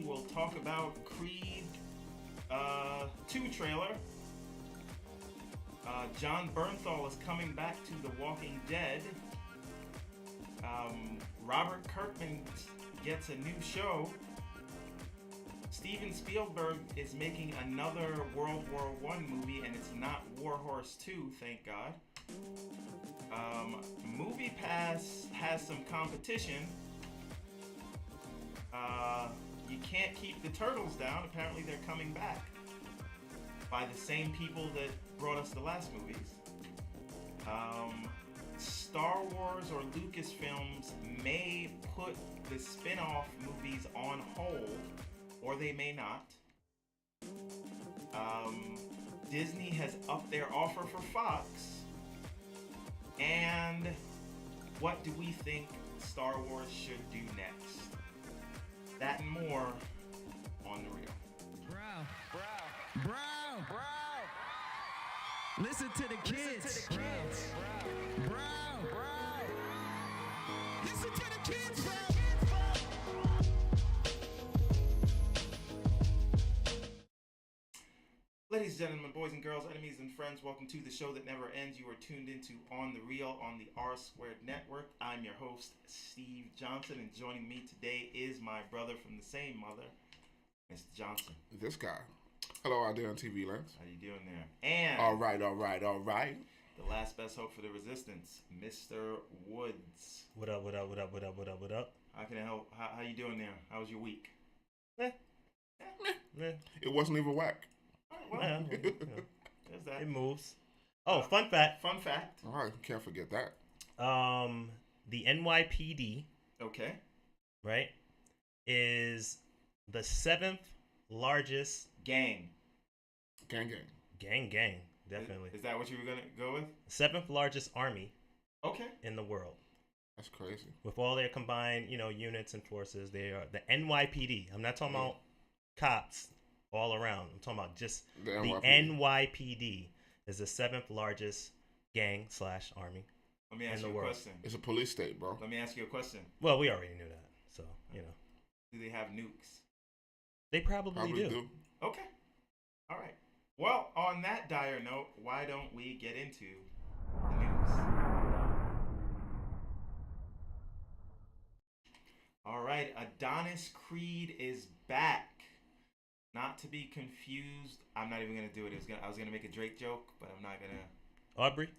will talk about Creed 2 trailer. John Bernthal is coming back to The Walking Dead. Robert Kirkman gets a new show. Steven Spielberg is making another World War I movie, and it's not War Horse 2, thank God. Movie Pass has some competition. You can't keep the Turtles down. Apparently they're coming back by the same people that brought us the last movies. Star Wars or Lucasfilms may put the spin-off movies on hold, or they may not. Disney has upped their offer for Fox. And what do we think Star Wars should do next? That and more on The Real. Bro. Listen to the kids. Bro. Listen to the kids, bro. Ladies and gentlemen, boys and girls, enemies and friends, welcome to the show that never ends. You are tuned into On The Real on the R Squared Network. I'm your host, Steve Johnson, and joining me today is my brother from the same mother, Mr. Johnson. This guy. Hello out there on TV Lens. How you doing there? And All right. the last best hope for the resistance, Mr. Woods. What up? How can I help? How you doing there? How was your week? Eh. It wasn't even whack. Well, Well, there's that. it moves. Oh, fun fact. Fun fact. All right, can't forget that. The NYPD, Okay. right, is the 7th largest Gang. Gang. gang, definitely. Is that what you were going to go with? 7th largest army Okay. in the world. That's crazy. With all their combined, units and forces, they are the NYPD. I'm not talking about cops all around. I'm talking about just The the NYPD. NYPD is the 7th largest gang/army. Let me ask in the you a world. question. It's a police state, bro. Let me ask you a question. Well, we already knew that, so Do they have nukes? they probably Probably do. do. Okay. All right. Well, on that dire note, why don't we get into the news? All right. Adonis Creed is back. Not to be confused. I'm not even going to do it. I was going to make a Drake joke, but I'm not going to. Aubrey?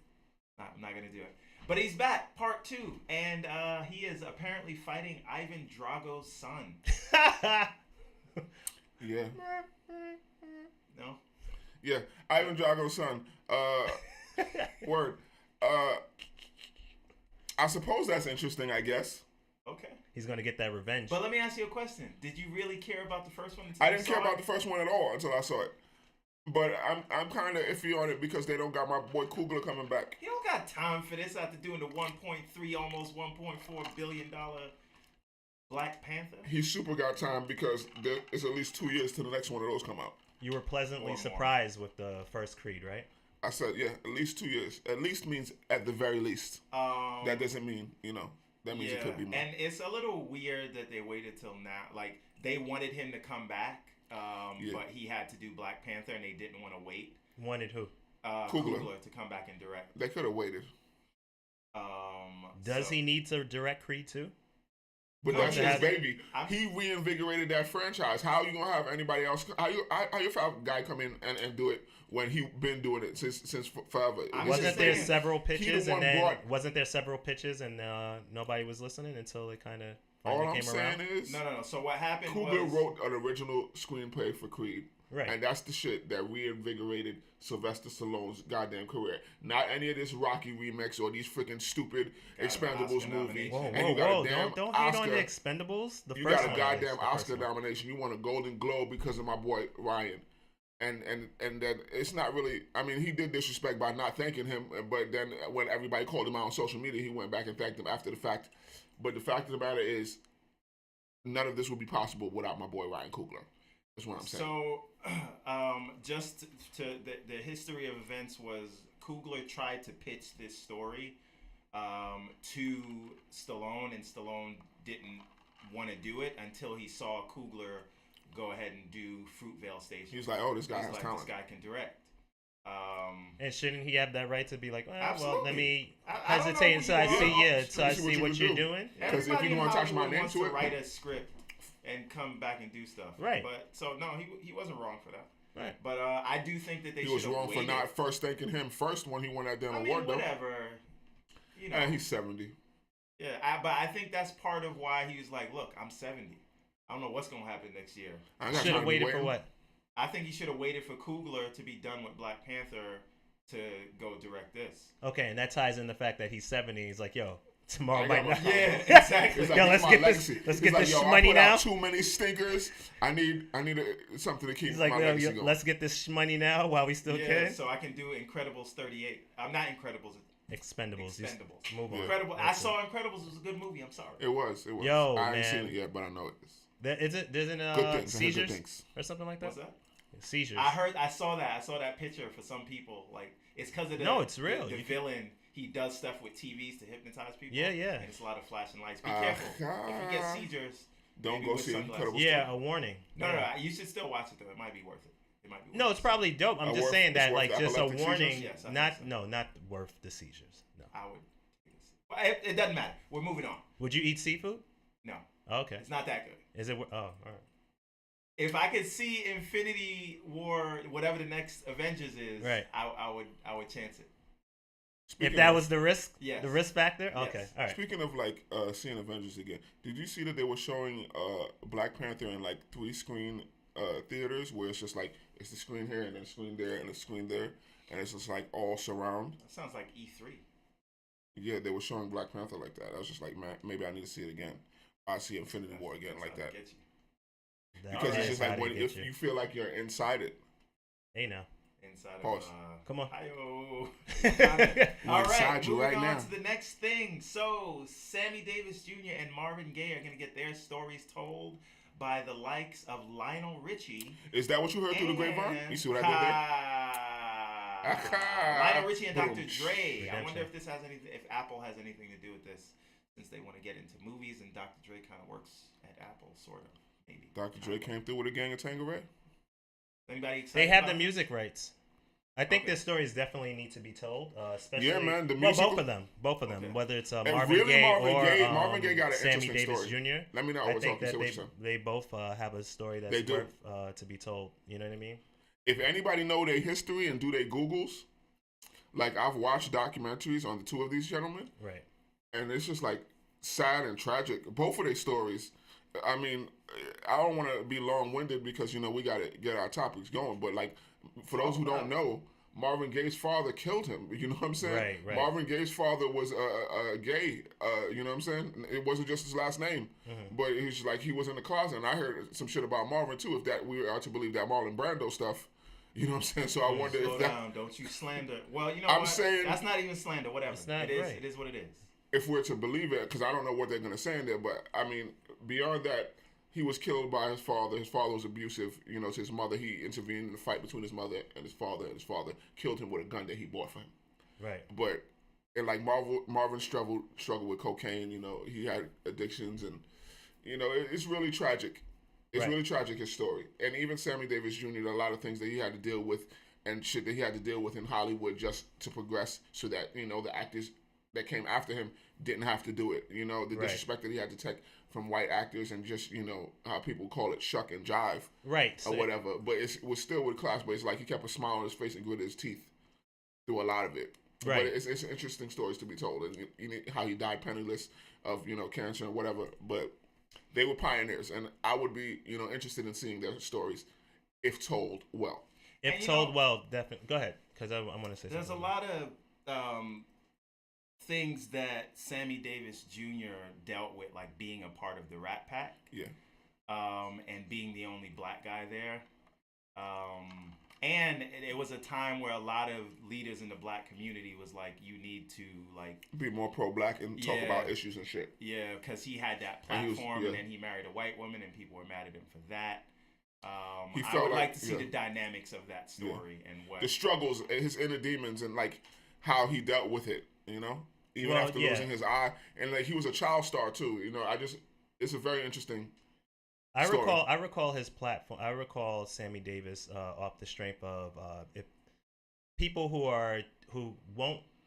I'm not going to do it. But he's back, part 2. And he is apparently fighting Ivan Drago's son. Yeah. No? Yeah. Ivan Drago's son. Word. I suppose that's interesting, I guess. Okay. He's going to get that revenge. But let me ask you a question. Did you really care about the first one? I didn't care about the first one at all until I saw it. But I'm kind of iffy on it because they don't got my boy Coogler coming back. You don't got time for this after doing the 1.3, almost 1.4 billion dollar Black Panther. He super got time because it's at least 2 years till the next one of those come out. You were pleasantly Or surprised with the first Creed, right? I said, yeah, at least 2 years. At least means at the very least. That doesn't mean, that means it could be more. And it's a little weird that they waited till now. Like, they wanted him to come back, but he had to do Black Panther, and they didn't want to wait. Wanted who? Coogler to come back and direct. They could have waited. Does he need to direct Creed 2? But No, that's he his hasn't. baby. He reinvigorated that franchise. How you gonna have anybody else? How you guy come in and do it when he been doing it since forever? Wasn't there saying, several pitches the one and then brought- wasn't there several pitches and nobody was listening until it kind of All finally I'm came saying around? is, No. So what happened Coogler was... wrote an original screenplay for Creed. Right. And that's the shit that reinvigorated Sylvester Stallone's goddamn career. Not any of this Rocky remix or these freaking stupid Got an Expendables Oscar movie. nomination. And you got a damn Don't hate Oscar. on the Expendables. The You first got a one goddamn is the first Oscar one. nomination. You won a Golden Globe because of my boy Ryan. And that it's not really. I mean, he did disrespect by not thanking him. But then when everybody called him out on social media, he went back and thanked him after the fact. But the fact of the matter is, none of this would be possible without my boy Ryan Coogler. That's what I'm saying. So, just to the history of events was Coogler tried to pitch this story to Stallone, and Stallone didn't want to do it until he saw Coogler go ahead and do Fruitvale Station. He was like, oh, this guy has This talent. guy can direct. And shouldn't he have that right to be like, well, Absolutely. let me I don't hesitate know until who I you see are. until I see what you're doing? Because if Everybody you don't want to attach my Hollywood name wants to it, write a script and come back and do stuff. Right. But so no, he wasn't wrong for that. Right. But I do think that they he was should've wrong for waited. not first thanking him first when he won that damn I mean, award, though. whatever. You know. And he's 70. Yeah, but I think that's part of why he was like, look, I'm 70. I don't know what's gonna happen next year. Should have waited for what? I think he should have waited for Coogler to be done with Black Panther to go direct this. Okay, and that ties in the fact that he's 70. He's like, yo, tomorrow might not. Yeah, exactly. He's like, Yo, this let's my get legacy. this. Let's He's get like, this yo, money I put now. out too many stinkers. I need something to keep He's my like, legacy yo, going. let's get this money now while we still can. So I can do Incredibles 38. I'm not Incredibles. Expendables. Expendables. Move on. Incredible. I saw Incredibles. It was a good movie. I'm sorry. It was. Yo, I ain't man. seen it yet, but I know it is. Isn't Good things. I heard good seizures things. or something like that? What's that? Seizures. I saw that picture for some people. Like, it's because of No, it's real. The villain, he does stuff with TVs to hypnotise people. Yeah, yeah. And it's a lot of flashing lights. Be careful. If you get seizures, Don't maybe go with see sunglasses. Incredibles. Yeah, a warning. No, Yeah. you should still watch it though. It might be worth it. It might be. No, it's probably dope. I'm just saying that, like, just a epileptic warning. seizures? Yes, I think so. Not worth the seizures. No. I would. Well, it doesn't matter. We're moving on. Would you eat seafood? No, Okay. it's not that good. Is it? Oh, all right. If I could see Infinity War, whatever the next Avengers is, Right. I would chance it. If that was the risk, Yes. the risk factor. Yes. Okay, all right. Speaking of like seeing Avengers again, did you see that they were showing Black Panther in like 3-screen theaters where it's just like it's the screen here and then a screen there and a screen there and it's just like all surround? That sounds like E3. Yeah, they were showing Black Panther like that. I was just like, man, maybe I need to see it again. I see Infinity War again like that. Get you. Because it's just how like they when get if you feel like you're inside it. Hey now. Inside Pause. of Come on. Hi-yo. We're All inside right, you moving right on now. to the next thing. So, Sammy Davis Jr. and Marvin Gaye are going to get their stories told by the likes of Lionel Richie. Is that what you heard through the grapevine? You see what I did there? Lionel Richie and Dr. Boom. Dre. I Redemption. wonder if this has anything, if Apple has anything to do with this, since they want to get into movies and Dr. Dre kind of works at Apple, sort of, maybe. Dr. Dre came through with a gang of Tangeray. Anybody excited? They have about the it? music rights. I think Okay. their stories definitely need to be told, especially. Yeah, man, the well, musical- both of them, Okay. whether it's And Marvin really, Gaye Marvin or Gaye- Marvin Gaye got an Sammy interesting Davis story. Jr. Let me know I what's think up. that Say what you're saying. they both have a story They that's do. worth to be told. You know what I mean? If anybody know their history and do their Googles, like I've watched documentaries on the two of these gentlemen, Right. and it's just like sad and tragic. Both of their stories. I mean, I don't want to be long-winded because we got to get our topics going. But like, for those who don't know, Marvin Gaye's father killed him. You know what I'm saying? Right. Marvin Gaye's father was gay. You know what I'm saying? It wasn't just his last name, but he's like he was in the closet. And I heard some shit about Marvin too. If that we are to believe that Marlon Brando stuff. You know what I'm saying? So I wonder Slow if that. down, don't you slander. Well, you know I'm what? saying- That's not even slander. Whatever. It's not It is. right. It is what it is. If we're to believe it, because I don't know what they're going to say in there, but I mean, beyond that, he was killed by his father. His father was abusive, to his mother. He intervened in the fight between his mother and his father killed him with a gun that he bought for him. Right. But, and like Marvin struggled with cocaine, he had addictions and, it's really tragic. It's Right. really tragic, his story. And even Sammy Davis Jr., a lot of things that he had to deal with and shit that he had to deal with in Hollywood just to progress so that, the actors that came after him didn't have to do it. The Right. disrespect that he had to take from white actors and just, how people call it shuck and jive Right. or whatever. But it was still with class, but it's like he kept a smile on his face and gritted his teeth through a lot of it. Right. But it's interesting stories to be told and how he died penniless of, cancer and whatever. But they were pioneers, and I would be, interested in seeing their stories if told well. If And, told well, definitely. Go ahead, because I want to say There's a something. lot of things that Sammy Davis Jr. dealt with, like being a part of the Rat Pack. Yeah. And being the only black guy there. And it was a time where a lot of leaders in the black community was like, you need to like Be more pro-black and talk Yeah. about issues and shit. yeah, because he had that And he was- platform, and yeah. then he married a white woman, and people were mad at him for that. He I felt would like like- to see yeah. the dynamics of that story and what. The struggles, his inner demons, and like how he dealt with it. Even Well, after yeah. losing his eye, and like he was a child star too. It's a very interesting story. I recall his platform. I recall Sammy Davis off the strength of if people who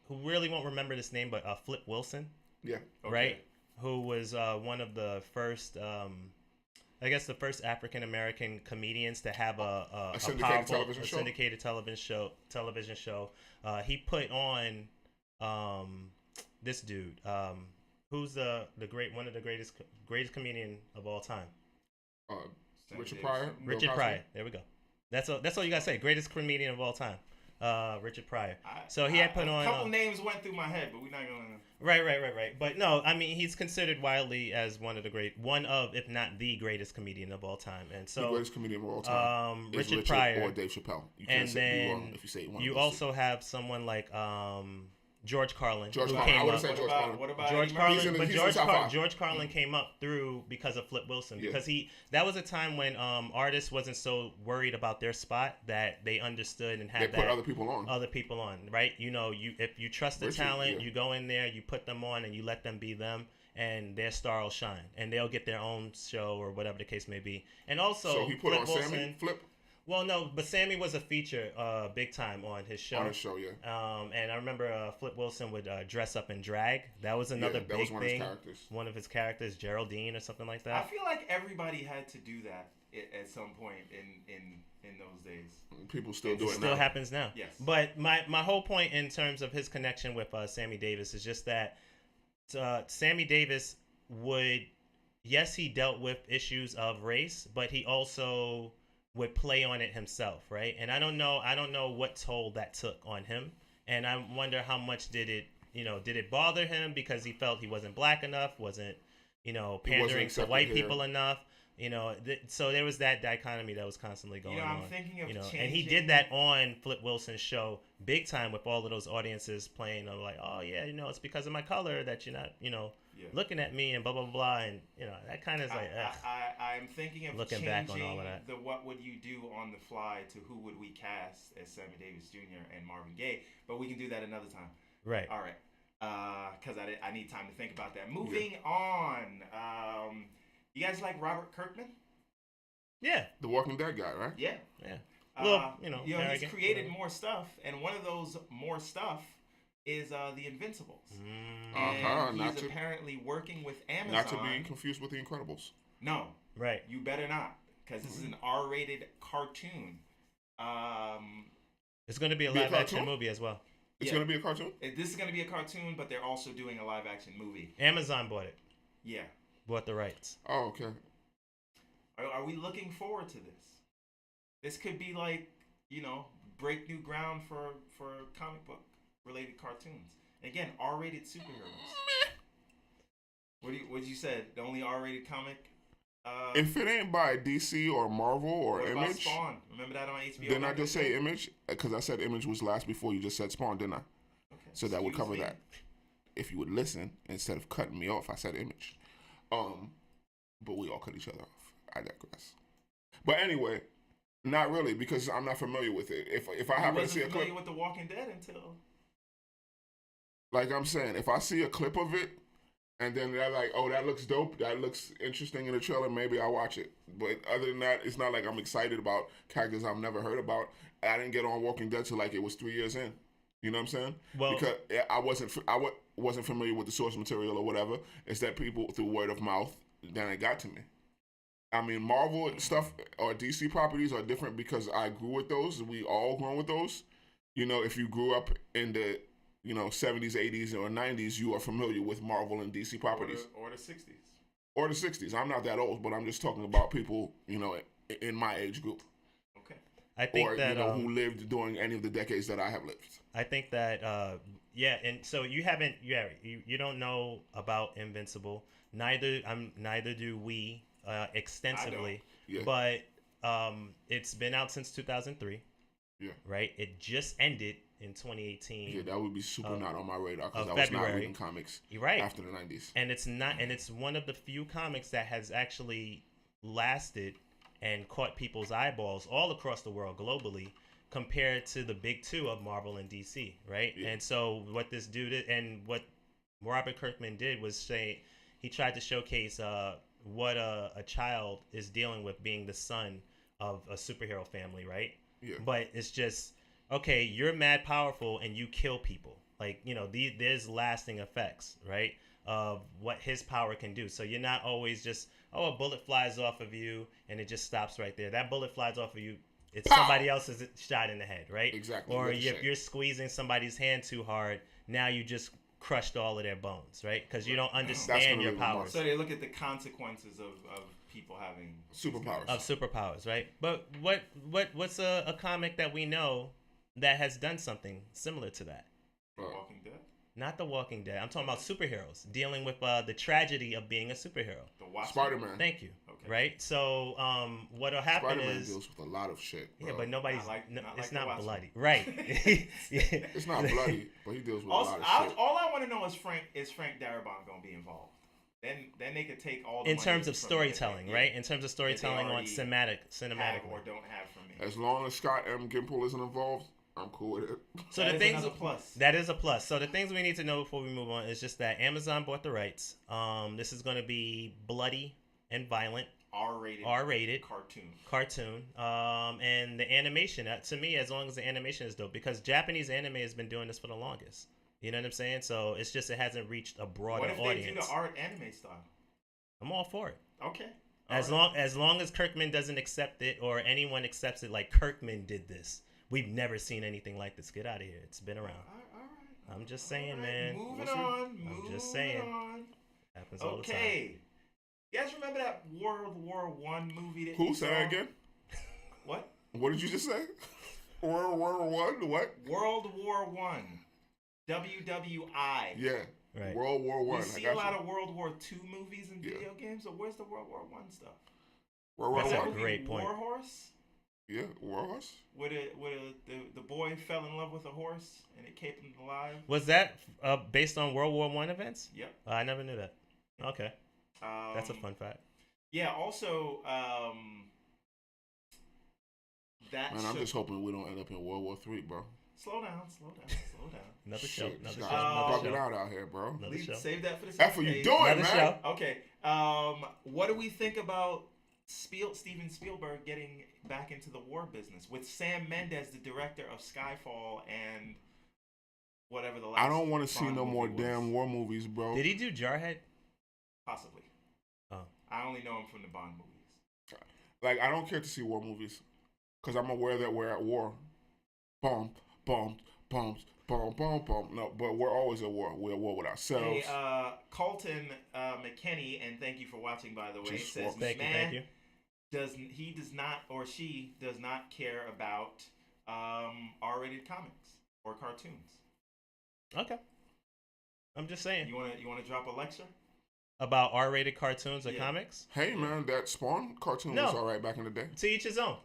really won't remember this name, but Flip Wilson, Yeah. right? Who was one of the first, I guess, the first African American comedians to have a syndicated powerful television show. syndicated television show. He put on this dude, who's the one of the greatest comedian of all time. Richard Pryor. Richard Pryor. There we go. That's all you gotta say. Greatest comedian of all time. Richard Pryor. So he had put on a couple names went through my head, but we're not gonna. Right. But no, I mean he's considered widely as one of, if not the greatest comedian of all time. And so the greatest comedian of all time. Richard Pryor or Dave Chappelle. You and can't then be wrong if you say one. You also have someone like George Carlin. George Carlin. I would have said George Carlin. What about George Carlin? But George Carlin came up through because of Flip Wilson. Because that was a time when artists wasn't so worried about their spot that they understood and had put other people on, right? You know, if you trust the talent, you go in there, you put them on, and you let them be them, and their star will shine, and they'll get their own show or whatever the case may be. And also, so he put Flip on Wilson, Sammy Flip. Well, no, but Sammy was a feature, big time on his show. On his show, yeah. And I remember Flip Wilson would dress up and drag. That was another big was one thing. Of his characters. One of his characters, Geraldine or something like that. I feel like everybody had to do that at some point in those days. People still do it now. It still happens now. Yes. But my whole point in terms of his connection with Sammy Davis is just that Sammy Davis he dealt with issues of race, but he also would play on it himself, right? And I don't know what toll that took on him, and I wonder how much did it bother him because he felt he wasn't black enough, wasn't pandering to white people enough, so there was that dichotomy that was constantly going on. I'm thinking of changing. And he did that on Flip Wilson's show big time with all of those audiences playing of like, oh yeah, it's because of my color that you're not looking at me and blah blah blah, and that kind of is like I'm thinking of looking changing back on all of that. The what would you do on the fly to who would we cast as Sammy Davis Jr. and Marvin Gaye, but we can do that another time. Right. All right. Because I need time to think about that. Moving on. You guys like Robert Kirkman? Yeah. The Walking Dead guy, right? Yeah. Well, he's created more stuff, and one of those more stuff is The Invincibles. And he's apparently working with Amazon. Not to be confused with The Incredibles. No. Right. You better not, because this is an R-rated cartoon. It's going to be a live action movie as well. It's going to be a cartoon? This is going to be a cartoon, but they're also doing a live action movie. Amazon bought it. Yeah. Bought the rights. Oh, okay. Are we looking forward to this? This could be like, break new ground for comic book related cartoons. And again, R-rated superheroes. What you said? The only R-rated comic? If it ain't by DC or Marvel or what Image, about Spawn? Remember that on HBO? Didn't I just say Image? Because I said Image was last before you just said Spawn, didn't I? Okay. So that would cover that. If you would listen instead of cutting me off, I said Image. But we all cut each other off. I digress. But anyway, not really, because I'm not familiar with it. If I happen to see a clip, familiar with The Walking Dead until, like I'm saying, if I see a clip of it, and then they're like, oh, that looks dope, that looks interesting in the trailer, maybe I'll watch it. But other than that, it's not like I'm excited about characters I've never heard about. I didn't get on Walking Dead till like it was 3 years in. You know what I'm saying? Well, because I wasn't familiar with the source material or whatever. It's that people through word of mouth, then it got to me. I mean, Marvel stuff or DC properties are different because I grew with those. We all grew with those. If you grew up in the 70s, 80s, or 90s, you are familiar with Marvel and DC properties. Or the 60s. Or the 60s. I'm not that old, but I'm just talking about people, in my age group. Okay. I think who lived during any of the decades that I have lived. I think that, and so you don't know about Invincible. Neither do we extensively. Yeah. But it's been out since 2003. Yeah. Right? It just ended in 2018. Yeah, that would be super not on my radar because I was not reading comics after the 90s. And it's one of the few comics that has actually lasted and caught people's eyeballs all across the world globally compared to the big two of Marvel and DC, right? Yeah. And so what this dude did and what Robert Kirkman did was say he tried to showcase what a child is dealing with being the son of a superhero family, right? Yeah. But it's just, okay, you're mad powerful and you kill people. Like, there's lasting effects, right, of what his power can do. So you're not always just, a bullet flies off of you and it just stops right there. That bullet flies off of you, it's Pow! somebody else's shot in the head, right? Exactly. Or if you're squeezing somebody's hand too hard, now you just crushed all of their bones, right? Because you don't understand your powers. So they look at the consequences of people having superpowers. Right? But what's a comic that we know that has done something similar to that? The Walking Dead? Not The Walking Dead. I'm talking about superheroes dealing with the tragedy of being a superhero. The Watchmen? Spider-Man. Thank you. Okay. Right? So what'll happen Spider-Man is deals with a lot of shit, bro. yeah, but nobody's. like It's The not Watchmen. bloody, right? It's not bloody, but he deals with a lot of shit. All I want to know is Frank Darabont gonna be involved? Then they could take all the in money terms of from storytelling, it, right? In terms of storytelling on already cinematic have or don't have from me. As long as Scott M. Gimple isn't involved, I'm cool with it. So That the is things another plus. that is a plus. So the things we need to know before we move on is just that Amazon bought the rights. This is going to be bloody and violent, R-rated cartoon. And the animation, to me, as long as the animation is dope, because Japanese anime has been doing this for the longest. You know what I'm saying? So it's just it hasn't reached a broader What if audience. they do the art anime style? I'm all for it. Okay. As long as Kirkman doesn't accept it or anyone accepts it, like Kirkman did this. We've never seen anything like this. Get out of here. It's been around. All right. I'm just saying, All right. man. Moving We'll see. on. I'm just saying. On. Happens all the time. Okay. You guys remember that World War One movie that Who you said saw? that again? What? What did you just say? World War One? What? World War One. WWI. Yeah. Right. World War One. We see a lot of World War II movies and video games, so where's the World War One stuff? World War That's a One. Movie great point. War Horse, Yeah, War Horse. where the boy fell in love with a horse and it kept him alive. Was that based on World War One events? Yep. I never knew that. Okay, that's a fun fact. Yeah. Also, that. Man, I'm just hoping we don't end up in World War III, bro. Slow down. Another show. Shit, Another Scott, show. I'm Another bugging show. out here, bro. Another show. Save that for the F second are you page. doing, Another man? show. Okay. What do we think about Steven Spielberg getting back into the war business with Sam Mendes, the director of Skyfall and whatever the last? I don't want to see Bond no more movie was? damn war movies, bro. Did he do Jarhead? Possibly. Oh. I only know him from the Bond movies. Like, I don't care to see war movies because I'm aware that we're at war. Boom, boom, boom, boom, boom, boom. No, but we're always at war. We're at war with ourselves. Hey, Colton McKinney, and thank you for watching, by the way, Just says, Thank you. does not or she does not care about R-rated comics or cartoons. Okay. I'm just saying. You wanna drop a lecture? About R-rated cartoons or Yeah. comics? Hey, man, that Spawn cartoon No. was all right back in the day. To each his own.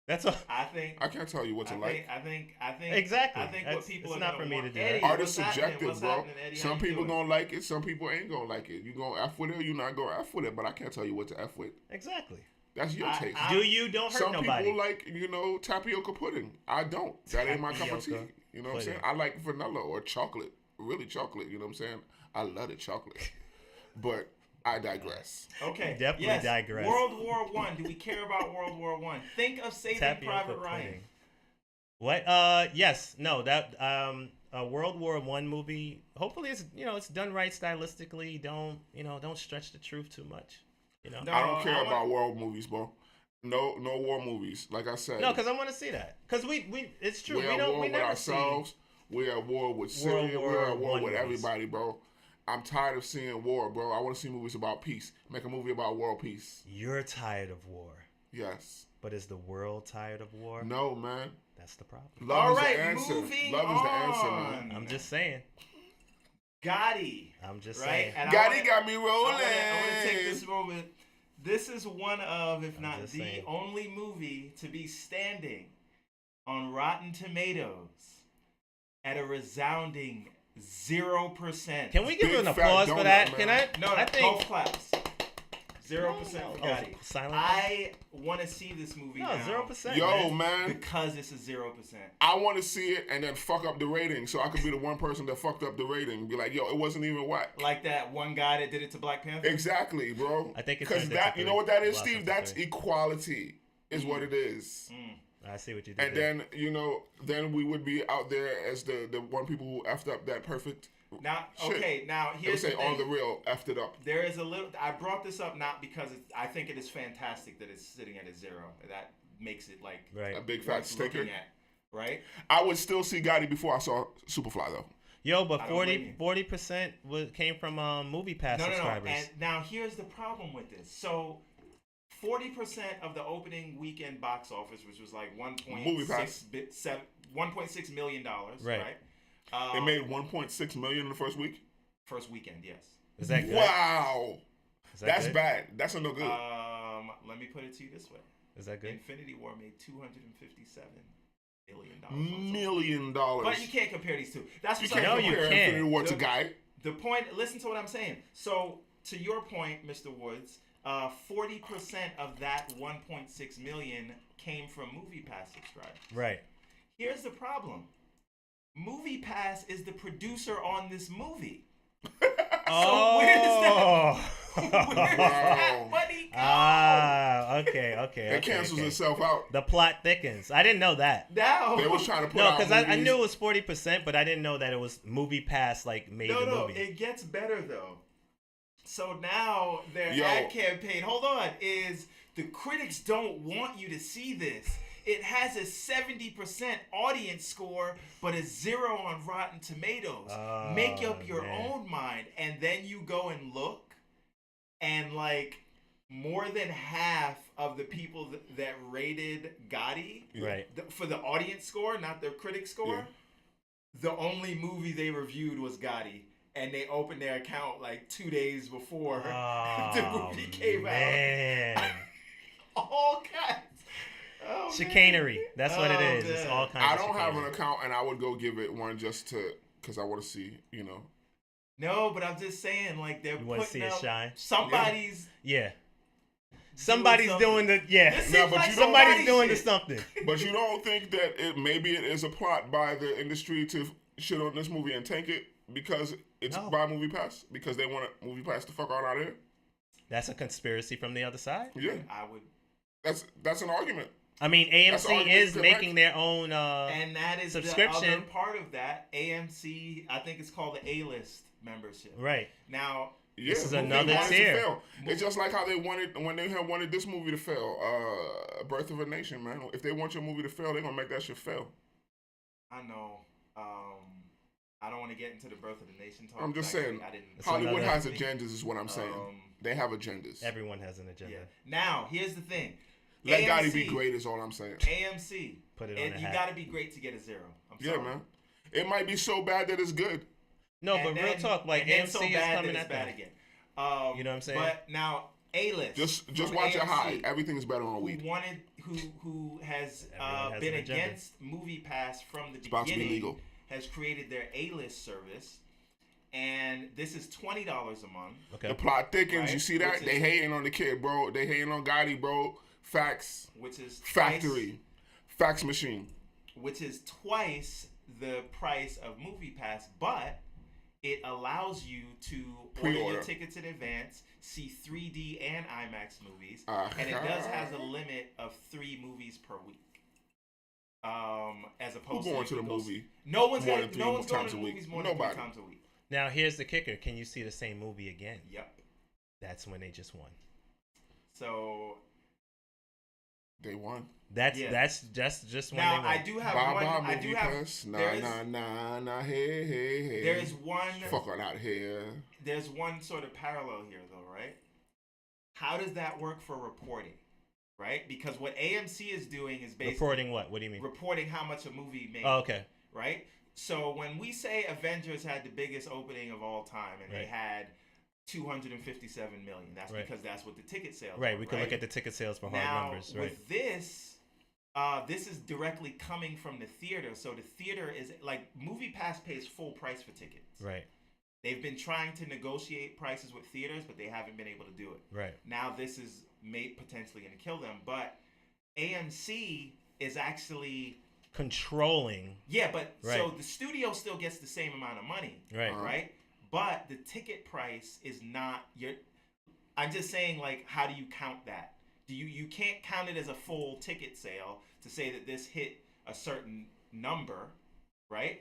That's all. I think. I can't tell you what to like. I think. Exactly. I think It's- what people it's are not gonna for me want. to do Eddie, that. Art is what's happening? subjective, What's bro. happening, Eddie? How Some you people doing? gonna like it. Some people ain't gonna like it. You gonna F with it or you not gonna F with it. But I can't tell you what to F with. Exactly. That's your taste. Do you? Don't hurt Some nobody. people like, tapioca pudding. I don't. That ain't my cup of tea. Tapioca You know what I'm saying? pudding. I like vanilla or chocolate. Really chocolate. You know what I'm saying? I love the chocolate. But I digress. Okay. Definitely yes. digress. World War One. Do we care about World War One? Think of Saving Tapioca Private Ryan. pudding. What? Yes. No. That a World War One movie. Hopefully, it's done right stylistically. Don't stretch the truth too much. No, I don't care I want- about war movies, bro. No war movies. Like I said. No, because I want to see that. Because we it's true. We're We at war we with never ourselves. We're at war with Syria. World We're War at war One with movies. everybody, bro. I'm tired of seeing war, bro. I want to see movies about peace. Make a movie about world peace. You're tired of war, Yes. but is the world tired of war? No, man. That's the problem. Love All is right, the answer. moving Love is the on. answer, man. I'm just saying. Gotti. I'm just Right? saying. And I Gotti wanna- got me rolling. I want to take this moment. This is one of, if I'm not just the saying. only movie to be standing on Rotten Tomatoes at a resounding 0%. Can we give Big an fat applause for donut, that? man. Can I? No, I think golf claps. 0% for Gotti. Silent. I want to see this movie now. 0%. Yo, man, Because it's a 0%. I want to see it and then fuck up the rating, so I could be the one person that fucked up the rating. Be like, yo, it wasn't even whack. Like that one guy that did it to Black Panther. Exactly, bro. I think it's because that. You know what that is, Steve? That's equality. Is what it is. I see what you did. And then then we would be out there as the one people who effed up that perfect. Now, shit. okay, now They would here's say the thing. on the real effed it up. There is a little. I brought this up not because I think it is fantastic that it's sitting at a 0. That makes it like A big fat worth sticker. looking at, right? I would still see Gotti before I saw Superfly though. Yo, but I don't blame you. 40% came from Movie Pass No. subscribers. And now here's the problem with this. So 40% of the opening weekend box office, which was like Movie Pass. $1.6 million, right? It made 1.6 million in the first week. First weekend, yes. Is that good? Wow, Is that that's good? bad. That's no good. Let me put it to you this way: Is that good? Infinity War made $257 million. $1 million. But you can't compare these two. That's You what can't I'm you compare can't. Infinity War to The- Guy. The point. Listen to what I'm saying. So to your point, Mr. Woods, 40% of that 1.6 million came from Movie Pass subscribers. Right. Here's the problem. Movie Pass is the producer on this movie. Oh. Where's that money go? Okay. It cancels itself out. The plot thickens. I didn't know that. Now, They was trying to put No, out because I movies. knew it was 40%, but I didn't know that it was Movie Pass made the no, movie. it gets better though. So now their Yo. ad campaign, hold on, is the critics don't want you to see this. It has a 70% audience score, but a 0 on Rotten Tomatoes. Oh, Make up your man. own mind. And then you go and look, and like more than half of the people that rated Gotti Right. for the audience score, not their critic score, Yeah. the only movie they reviewed was Gotti. And they opened their account like 2 days before the movie came out. All kinds. Oh, Chicanery. That's what it is. It's man. all kinds I of don't have an chicanery. account, and I would go give it one just because I want to see, No, but I'm just saying, like they're You wanna putting see it out shine? somebody's. Yeah. Somebody's something. doing the yeah. This No, seems but like you don't- Somebody's doing the shit. something. But you don't think that maybe it is a plot by the industry to shit on this movie and tank it because it's No. by Movie Pass? Because they want Movie Pass to fuck out of here? That's a conspiracy from the other side. Yeah, I would, that's an argument. I mean, That's AMC argument is correct. making their own. and that is the subscription. other part of that. AMC, I think it's called the A-list membership. Right. Now, Yeah, This is they another wanted to tier. fail. It's just like how they wanted when they had wanted this movie to fail. Birth of a Nation, man. If they want your movie to fail, they're gonna make that shit fail. I know. I don't want to get into the Birth of the Nation talk. I'm just Actually, saying, I didn't. Hollywood another- has agendas, is what I'm saying. They have agendas. Everyone has an agenda. Yeah. Now, here's the thing. Let Gotti AMC be great is all I'm saying. AMC. Put it on a You hat. got to be great to get a 0. I'm Yeah, sorry. man. It might be so bad that it's good. No, And but real then- talk, like and then AMC so is bad coming that at it's bad them. again. You know what I'm saying? But now A-list. Just from watch your AMC, high. Everything's better on weed. Who has Everyone has been an agenda. against Movie Pass from the It's about to be beginning, legal. has created their A-list service, and this is $20 a month. Okay. The plot thickens. Right. You see that? Which They is- hating on the kid, bro. They hating on Gotti, bro. Facts. Which is Factory. Fax machine. which is twice the price of Movie Pass, but it allows you to order your Pre-order. tickets in advance, see 3D and IMAX movies, Uh-huh. and it does has a limit of 3 movies per week. As Who opposed going to to the if it goes- movie? No one's more going. than 3 No one's going times to a the week? movies more than Nobody. 3 times a week. Now here's the kicker: can you see the same movie again? Yep. That's when they just won. So They won. That's Yeah. that's just when now they won. I do have Bye one. bye I Movie do have. Pass. Nah, there is- nah, hey, hey, hey. There's one. Fuck on out here. There's one sort of parallel here, though, right? How does that work for reporting, right? Because what AMC is doing is basically Reporting what? What do you mean? reporting how much a movie made, Oh, okay. right? So when we say Avengers had the biggest opening of all time and they Right. had 257 million, that's Right. because that's what the ticket sales Right. were, We can look at the ticket sales for hard now, numbers. Right. with this, this is directly coming from the theater. So the theater is like Movie Pass pays full price for tickets. Right. They've been trying to negotiate prices with theaters, but they haven't been able to do it. Right. Now this is potentially going to kill them, but AMC is actually controlling. Yeah, but right. So the studio still gets the same amount of money, right? Right. But the ticket price is not your. I'm just saying, like, how do you count that? You can't count it as a full ticket sale to say that this hit a certain number, right?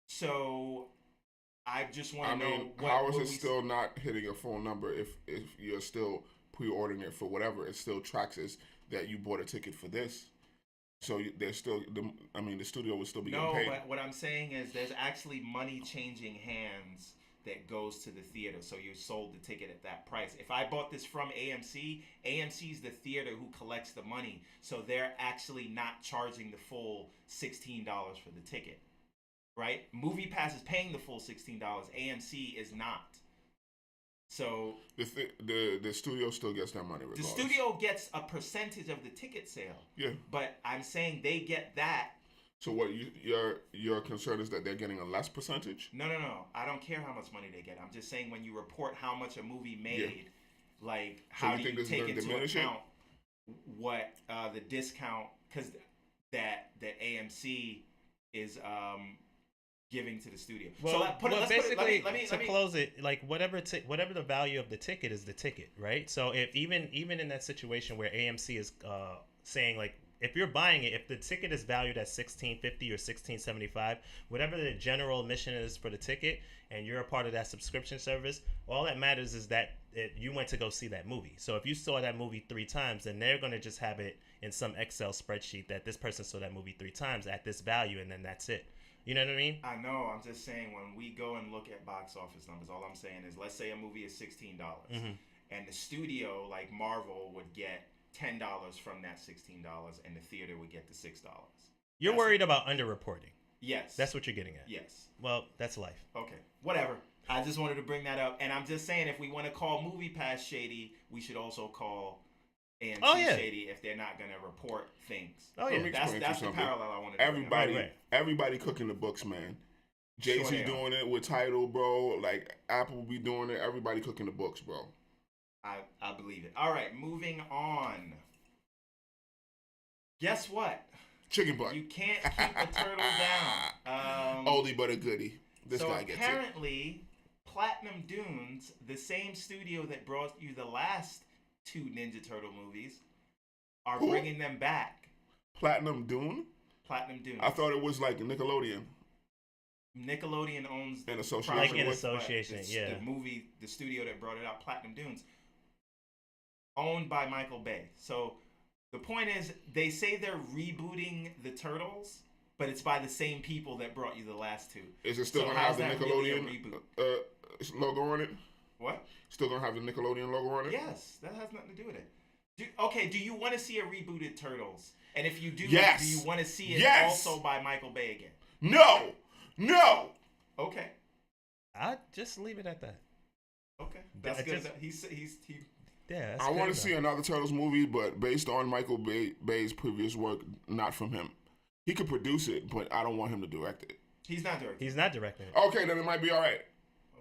So I just want to know how is it still not hitting a full number if you're still pre-ordering it for whatever? It still tracks as that you bought a ticket for this. So there's still the studio would still be getting paid. No, but what I'm saying is there's actually money changing hands that goes to the theater. So you sold the ticket at that price. If I bought this from AMC, AMC's the theater who collects the money. So they're actually not charging the full $16 for the ticket, right? MoviePass is paying the full $16. AMC is not. So the studio still gets that money regardless. The studio gets a percentage of the ticket sale. Yeah. But I'm saying they get that. So what your concern is that they're getting a less percentage? No. I don't care how much money they get. I'm just saying when you report how much a movie made, like how do you take into account what the discount because that AMC is giving to the studio. Well, to close it, like whatever the value of the ticket is the ticket, right? So if even in that situation where AMC is saying like, if you're buying it, if the ticket is valued at $16.50 or $16.75, whatever the general admission is for the ticket, and you're a part of that subscription service, all that matters is that you went to go see that movie. So if you saw that movie 3 times, then they're going to just have it in some Excel spreadsheet that this person saw that movie 3 times at this value, and then that's it. You know what I mean? I know. I'm just saying when we go and look at box office numbers, all I'm saying is let's say a movie is $16, and the studio like Marvel would get $10 from that $16, and the theater would get the $6. You're worried about underreporting. Yes. That's what you're getting at. Yes. Well, that's life. Okay. Whatever. I just wanted to bring that up, and I'm just saying if we want to call MoviePass shady, we should also call AMC shady if they're not going to report things. Oh yeah. That's the parallel I wanted to bring up. Everybody cooking the books, man. Jay-Z doing it with Tidal, bro. Like Apple will be doing it. Everybody cooking the books, bro. I believe it. All right, moving on. Guess what? Chicken butt. You can't keep a turtle down. Oldie but a goodie. This guy gets it. So apparently, Platinum Dunes, the same studio that brought you the last 2 Ninja Turtle movies, are bringing them back. Platinum Dune? Platinum Dunes. I thought it was like Nickelodeon. Nickelodeon owns an association. Like an association, the studio that brought it out, Platinum Dunes, owned by Michael Bay. So the point is, they say they're rebooting the Turtles, but it's by the same people that brought you the last 2. Is it still gonna have the Nickelodeon logo on it? What? Still gonna have the Nickelodeon logo on it? Yes, that has nothing to do with it. Do you want to see a rebooted Turtles? And if you do, do you want to see it also by Michael Bay again? No. Okay. I'd just leave it at that. Okay, that's good. Yeah, I want to see another Turtles movie, but based on Michael Bay's previous work, not from him. He could produce it, but I don't want him to direct it. He's not directing. He's not directing it. Okay, then it might be all right.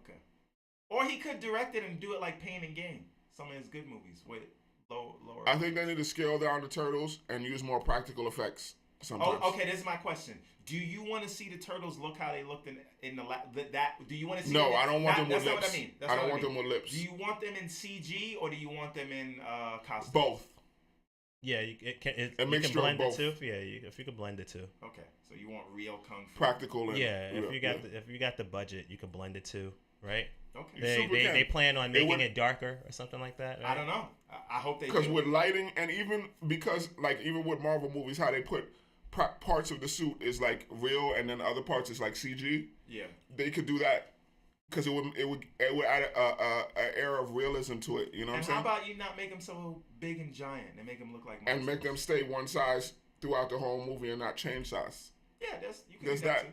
Okay. Or he could direct it and do it like Pain and Gain, some of his good movies with lower. I think they need to scale down the Turtles and use more practical effects sometimes. Oh, okay, this is my question. Do you want to see the Turtles look how they looked in the do you want to see No, I don't want them with lips. That's what I mean. I don't want them with lips. Do you want them in CG or do you want them in costumes? Both. Yeah, you can blend it too. Yeah, if you could blend it too. Okay, so you want real kung fu. Practical and if you got the budget, you can blend it too, right? Okay. They plan on making it darker or something like that. Right? I don't know. I hope they do. Because with lighting and even with Marvel movies, how they put parts of the suit is like real and then other parts is like CG. Yeah. They could do that because it would add an air of realism to it. You know what I'm saying? And how about you not make them so big and giant and make them look like monsters? And make them stay one size throughout the whole movie and not change size. Yeah, you can do that too.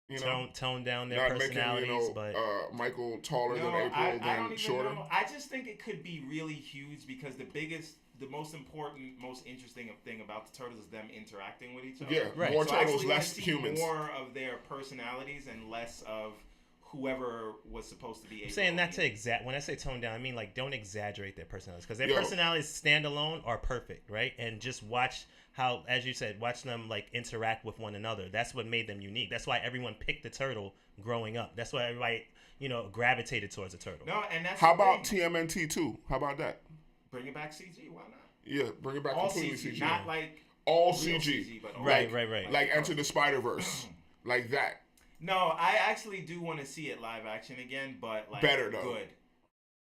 You know, tone down their personalities, but Michael taller than April, then shorter. Know. I just think it could be really huge because the most important, most interesting thing about the Turtles is them interacting with each other. Yeah, right. More so Turtles, less humans. More of their personalities and less of whoever was supposed to be. I'm saying not to when I say tone down, I mean like don't exaggerate their personalities because their Yo. personalities standalone are perfect, right? And just watch how, as you said, watch them like interact with one another. That's what made them unique. That's why everyone picked the turtle growing up. That's why everybody, gravitated towards the turtle. No, and that's How the about thing. TMNT 2? How about that? Bring it back CG? Why not? Yeah, bring it back All completely CG, CG. not like all real CG. but all Right. Like Enter the Spider-Verse. Like that. No, I actually do want to see it live action again, but like Better, though. good.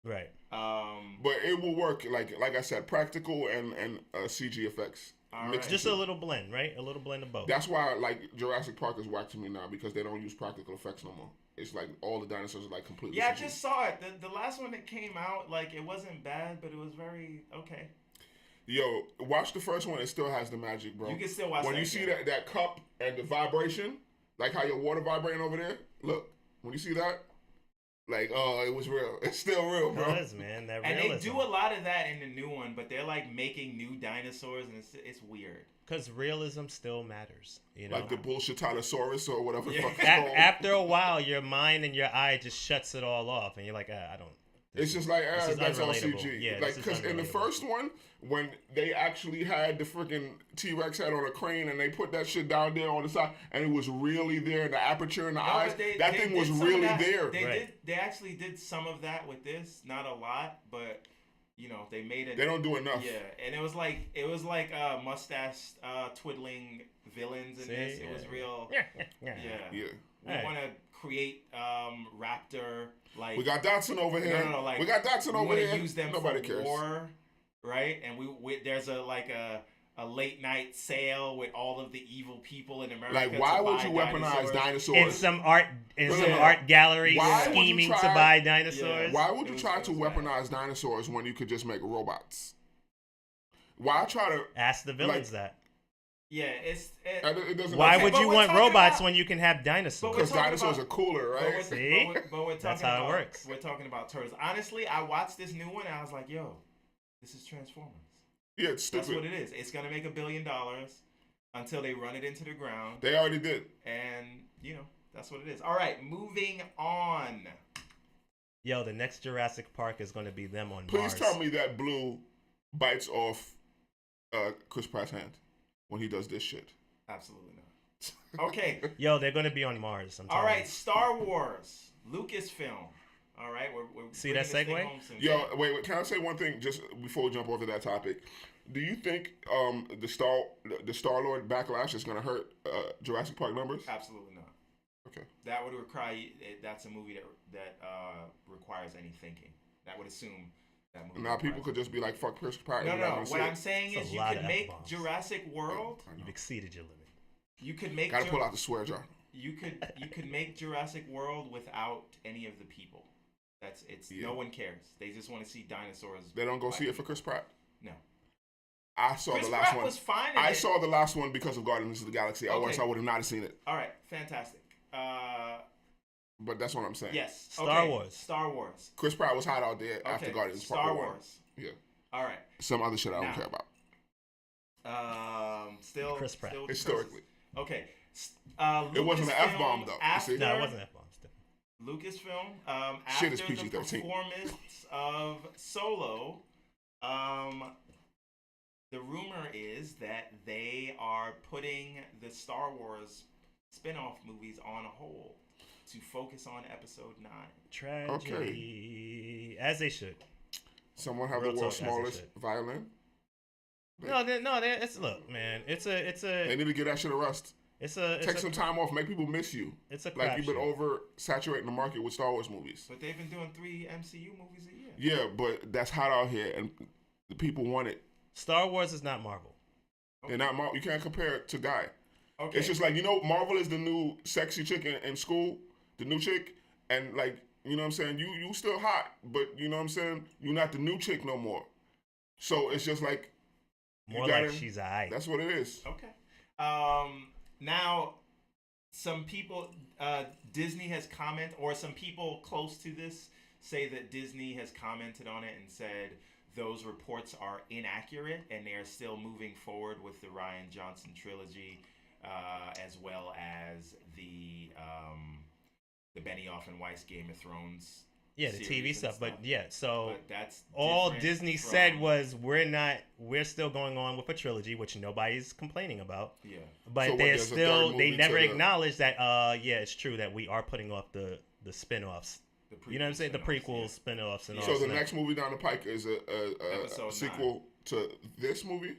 Right. But it will work, like I said, practical and CG effects. All mixed right. Just a little blend, right? A little blend of both. That's why like Jurassic Park is whack to me now because they don't use practical effects no more. It's like all the dinosaurs are like completely Yeah, I CG. just saw it. The last one that came out, like it wasn't bad, but it was very okay. Yo, watch the first one. It still has the magic, bro. You can still watch when that you see again. that cup and the vibration, like how your water vibrating over there. Look, when you see that, like, oh, it was real. It's still real, bro. It is, man. That And realism. they do a lot of that in the new one, but they're like making new dinosaurs, and it's weird. Because realism still matters, Like the bullshit Tylosaurus or whatever the Yeah. fuck it's called. After a while, your mind and your eye just shuts it all off, and you're like, I don't. It's just like, this is that's all unrelatable. CG. Yeah, like, this is because in the unrelatable. first one, when they actually had the freaking T-Rex head on a crane and they put that shit down there on the side, and it was really there, the aperture in the eyes, but that they thing did was some of really that. there. They actually did some of that with this, not a lot, but they made it. They don't do enough. Yeah, and it was like mustache twiddling villains in this. It was real. Yeah. Yeah. We Right. want to create raptor like. We got Dotson over here. No, like we got Dotson over We here. want to use them Nobody for cares. war, right? And we there's a late night sale with all of the evil people in America. Like, why to would buy you weaponize In dinosaurs? some art Yeah. art gallery, Why would you scheming to try- buy dinosaurs. Why would It you was- try it to was bad. weaponize dinosaurs when you could just make robots? Why try to? Ask the villains Like- that. Yeah, it doesn't. Why make would sense. but you we're want talking robots about- when you can have dinosaurs? But Because talking dinosaurs about- are cooler, right? But See? we're talking That's how it about, works. We're talking about Turles. Honestly, I watched this new one and I was like, yo, this is Transformers. Yeah, it's That's stupid. what it is. It's gonna make $1 billion until they run it into the ground, They already did. and that's what it is. All right, moving on. Yo, the next Jurassic Park is going to be them on Please Mars. tell me that Blue bites off Chris Pratt's hand when he does this shit. Absolutely not. Okay. Yo, they're going to be on Mars. I'm All telling right, you. Star Wars, Lucasfilm. All right, we're See bringing that this thing segue? home soon. Yo, wait. Can I say one thing just before we jump over that topic? Do you think the Star-Lord backlash is going to hurt Jurassic Park numbers? Absolutely not. Okay. That would require. That's a movie that requires any thinking. That would assume that movie. Now people requires- could just be like, "Fuck Chris Pratt." No, we're not no. gonna see What it. I'm saying It's is, a you lot could of make F-bombs. Jurassic World. You've exceeded your limit. You could make. Gotta pull out the swear jar. You could make Jurassic World without any of the people. Yeah. No one cares. They just want to see dinosaurs. They don't go fight. see it for Chris Pratt. No. I saw Chris the last Pratt one. was fine. in I it. saw the last one because of Guardians of the Galaxy. Otherwise, Okay. I would have not seen it. All right, fantastic. But that's what I'm saying. Yes. Star okay. Wars. Star Wars. Chris Pratt was hot out there after Okay. Guardians Star Part 1. Wars. Yeah. All right. Some other shit I don't Now. care about. Still Chris Pratt. still with the Historically. curses. Okay. It wasn't an Lucasfilm, F-bomb, though, you After see? No, it wasn't F-bombs. Lucasfilm, Shit is after the PG-13. performance of Solo, the rumor is that they are putting the Star Wars spin-off movies on hold to focus on Episode 9. Tragedy. As they should. Someone have Real the world's talk, as it smallest should. violin. It's look, man. It's They a need to get that shit a rest. Take some a time off. Make people miss you. it's a Like you've been crapshoot. over-saturating the market with Star Wars movies. But they've been doing 3 MCU movies a year. Yeah, but that's hot out here, and the people want it. Star Wars is not Marvel. They're not Marvel. You can't compare it to Guy. Okay. It's just like, Marvel is the new sexy chick in school, the new chick, and like, you know what I'm saying? You still hot, but you know what I'm saying? You're not the new chick no more. So it's just like, More gotta- like she's aight. that's what it is. Okay. Now, some people, Disney has commented, or some people close to this say that Disney has commented on it and said those reports are inaccurate and they are still moving forward with the Rian Johnson trilogy, as well as the Benioff and Weiss Game of Thrones. Yeah, the series TV and stuff. But yeah, so but that's all different Disney from- said was we're still going on with a trilogy, which nobody's complaining about. Yeah. But So what, they're there's a third still they movie never to the- acknowledged that yeah, it's true that we are putting off the spin-offs. You know what I'm saying? The prequels, spin-offs, and all So the that. next movie down the pike is a Episode sequel to this movie.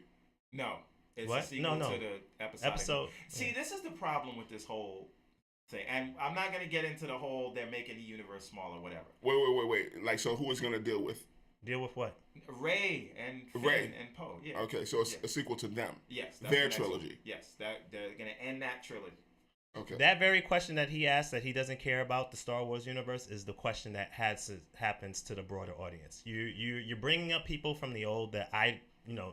No. It's What? a sequel No. to the Episode. See, this is the problem with this whole thing. And I'm not going to get into the whole they're making the universe smaller, whatever. Wait. Like, so who is going to deal with? Deal with what? Ray and Finn Ray. and Poe. Yeah. Okay, so it's a sequel to them. Yes. That's Their the next trilogy. one. Yes. They're going to end that trilogy. Okay. That very question that he asked that he doesn't care about the Star Wars universe is the question that happens to the broader audience. You're bringing up people from the old that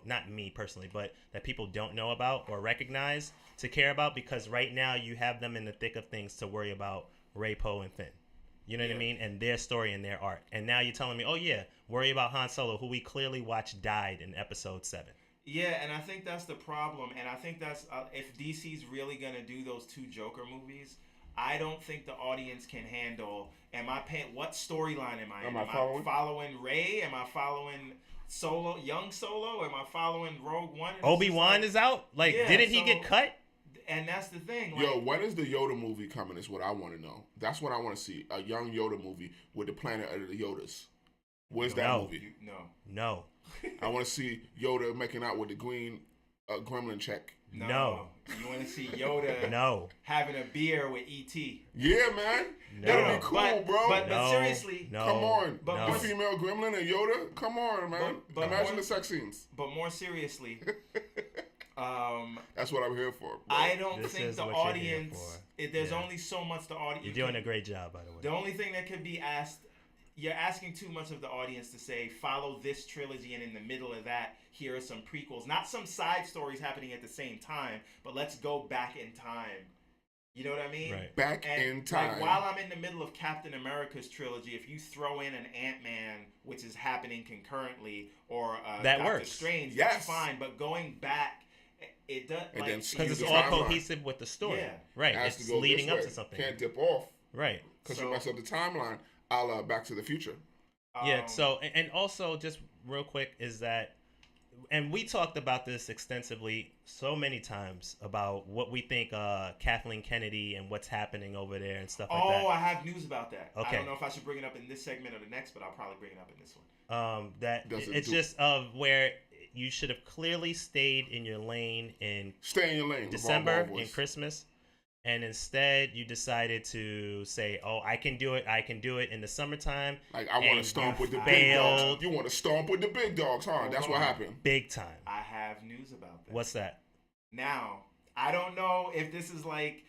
not me personally, but that people don't know about or recognize to care about, because right now you have them in the thick of things to worry about Ray, Poe, and Finn. You know what I mean? And their story and their art. And now you're telling me, oh yeah, worry about Han Solo, who we clearly watched died in Episode 7. Yeah, and I think that's the problem. And I think that's if DC's really gonna do those two Joker movies, I don't think the audience can handle. What storyline am I in? Am I following Ray? Am I following young Solo? Am I following Rogue One? Obi-Wan is out. Like, Yeah, didn't he get cut? And that's the thing. Yo, when is the Yoda movie coming? Is what I want to know. That's what I want to see. A young Yoda movie with the planet of the Yodas. Where's that movie? No. I want to see Yoda making out with the green gremlin check. No. You want to see Yoda No. having a beer with E.T. Yeah, man. No. That'd be cool, bro. But No. seriously, No. Come on. But The no. female gremlin and Yoda? Come on, man. But Imagine more- the sex scenes. but more seriously, That's what I'm here for, bro. I don't This think is the what you're here audience. for. There's Yeah. only so much the audience. You're doing a great job, by the way. The only thing that could be asked, you're asking too much of the audience to say, follow this trilogy, and in the middle of that, here are some prequels. Not some side stories happening at the same time, but let's go back in time. You know what I mean? Right. Back in time. Like, while I'm in the middle of Captain America's trilogy, if you throw in an Ant-Man, which is happening concurrently, or That Doctor works. Strange, Yes. that's fine. But going back, it does. And like, then Because use it's the all timeline. cohesive with the story. Yeah. Right. Has to It's go leading this up way. to something. Can't dip off Right. because So- you mess up the timeline. A la Back to the Future. Yeah. So, and also just real quick is that, and we talked about this extensively so many times about what we think Kathleen Kennedy and what's happening over there and stuff like that. I have news about that. I Okay. don't know if I should bring it up in this segment or the next, but I'll probably bring it up in this one. It's just of where you should have clearly stayed in your lane in Stay in your lane. December LeVar Ball and voice. Christmas, and instead you decided to say, "Oh, I can do it in the summertime." Like, I want and to stomp you with the big failed dogs. You want to stomp with the big dogs, huh? That's what happened. big time. I have news about that. What's that? Now, I don't know if this is like,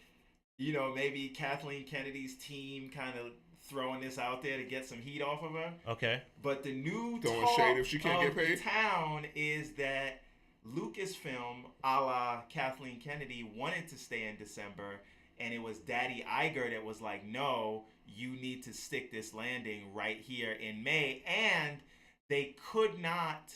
maybe Kathleen Kennedy's team kind of throwing this out there to get some heat off of her. Okay. But the new Throwing talk shade if she can't of get paid? the town is that Lucasfilm, a la Kathleen Kennedy, wanted to stay in December, and it was Daddy Iger that was like, no, you need to stick this landing right here in May. And they could not,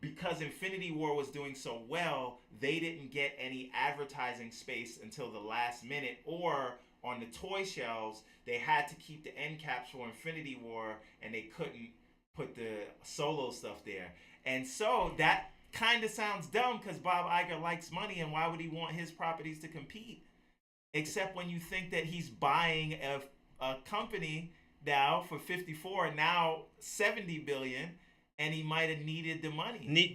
because Infinity War was doing so well, they didn't get any advertising space until the last minute, or on the toy shelves, they had to keep the end caps for Infinity War, and they couldn't put the Solo stuff there. And so that kind of sounds dumb, because Bob Iger likes money, and why would he want his properties to compete? Except when you think that he's buying a company now for 54, now 70 billion, and he might have needed the money.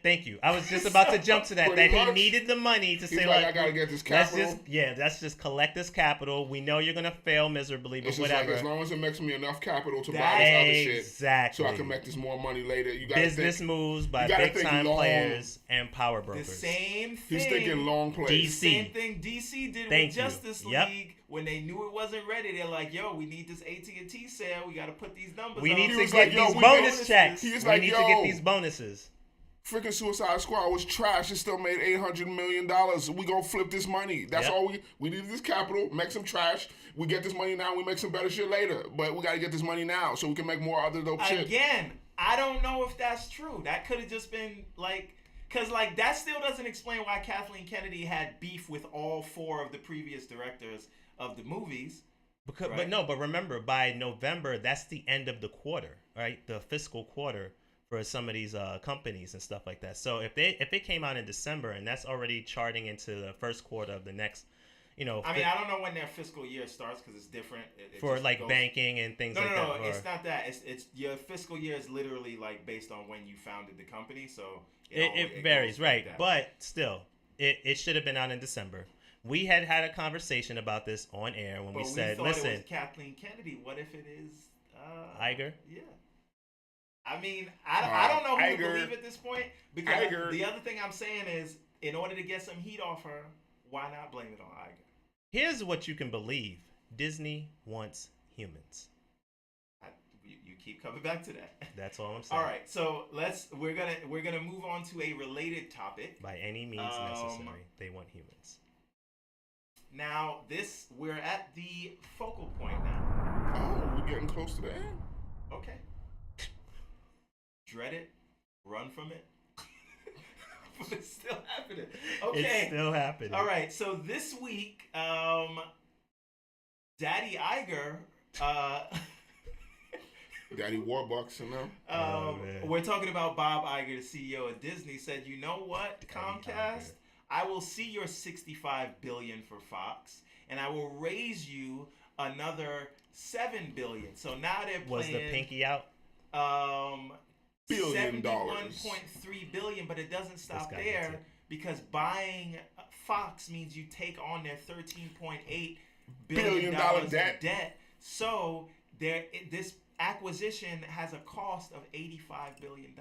Thank you. I was just about to jump to that. Pretty That he much. needed the money to He's say, like, I gotta get this capital. let's just collect this capital. We know you're gonna fail miserably, but It's just whatever. like, as long as it makes me enough capital to buy That- this other shit, Exactly. so I can make this more money later. You gotta Business think. moves by you gotta big think time long. players and power The brokers. same thing. He's thinking long plays. DC. Same thing DC did Thank with you. Justice Yep. League when they knew it wasn't ready. They're like, "Yo, we need this AT&T sale. We got to put these numbers. We up." need He to was get like, yo, these we bonus need- checks. He was We like, need to yo. get these bonuses. Freaking Suicide Squad was trash. It still made $800 million. We gonna flip this money. That's Yep. all we needed this capital, make some trash. We get this money now, we make some better shit later. But we gotta get this money now so we can make more other dope shit. Again, I don't know if that's true. That could have just been because that still doesn't explain why Kathleen Kennedy had beef with all four of the previous directors of the movies. Because, right? but remember, by November, that's the end of the quarter, right? The fiscal quarter for some of these companies and stuff like that. So if it came out in December and that's already charting into the first quarter of the next, I mean, I don't know when their fiscal year starts because it's different. It for just like goes, banking and things like that. No, it's not that. It's your fiscal year is literally like based on when you founded the company. So it varies, right? Like, but still, it should have been out in December. We had a conversation about this on air when we said, "Listen, it was Kathleen Kennedy. What if it is Iger?" Yeah. I mean, I don't know who to believe at this point because the other thing I'm saying is, in order to get some heat off her, why not blame it on Iger? Here's what you can believe: Disney wants humans. You keep coming back to that. That's all I'm saying. All right, so we're gonna move on to a related topic. By any means necessary, they want humans. Now, we're at the focal point now. Oh, we're getting close to the end. Okay. Dread it, run from it. But it's still happening. Okay. It's still happening. All right, so this week, Daddy Iger, Daddy Warbucks and them. We're talking about Bob Iger, the CEO of Disney, said, you know what, Comcast? I will see your $65 billion for Fox, and I will raise you another $7 billion. So now they're playing. Was the pinky out? $1 billion. $71.3 billion, but it doesn't stop there because buying Fox means you take on their $13.8 billion of debt. So this acquisition has a cost of $85 billion.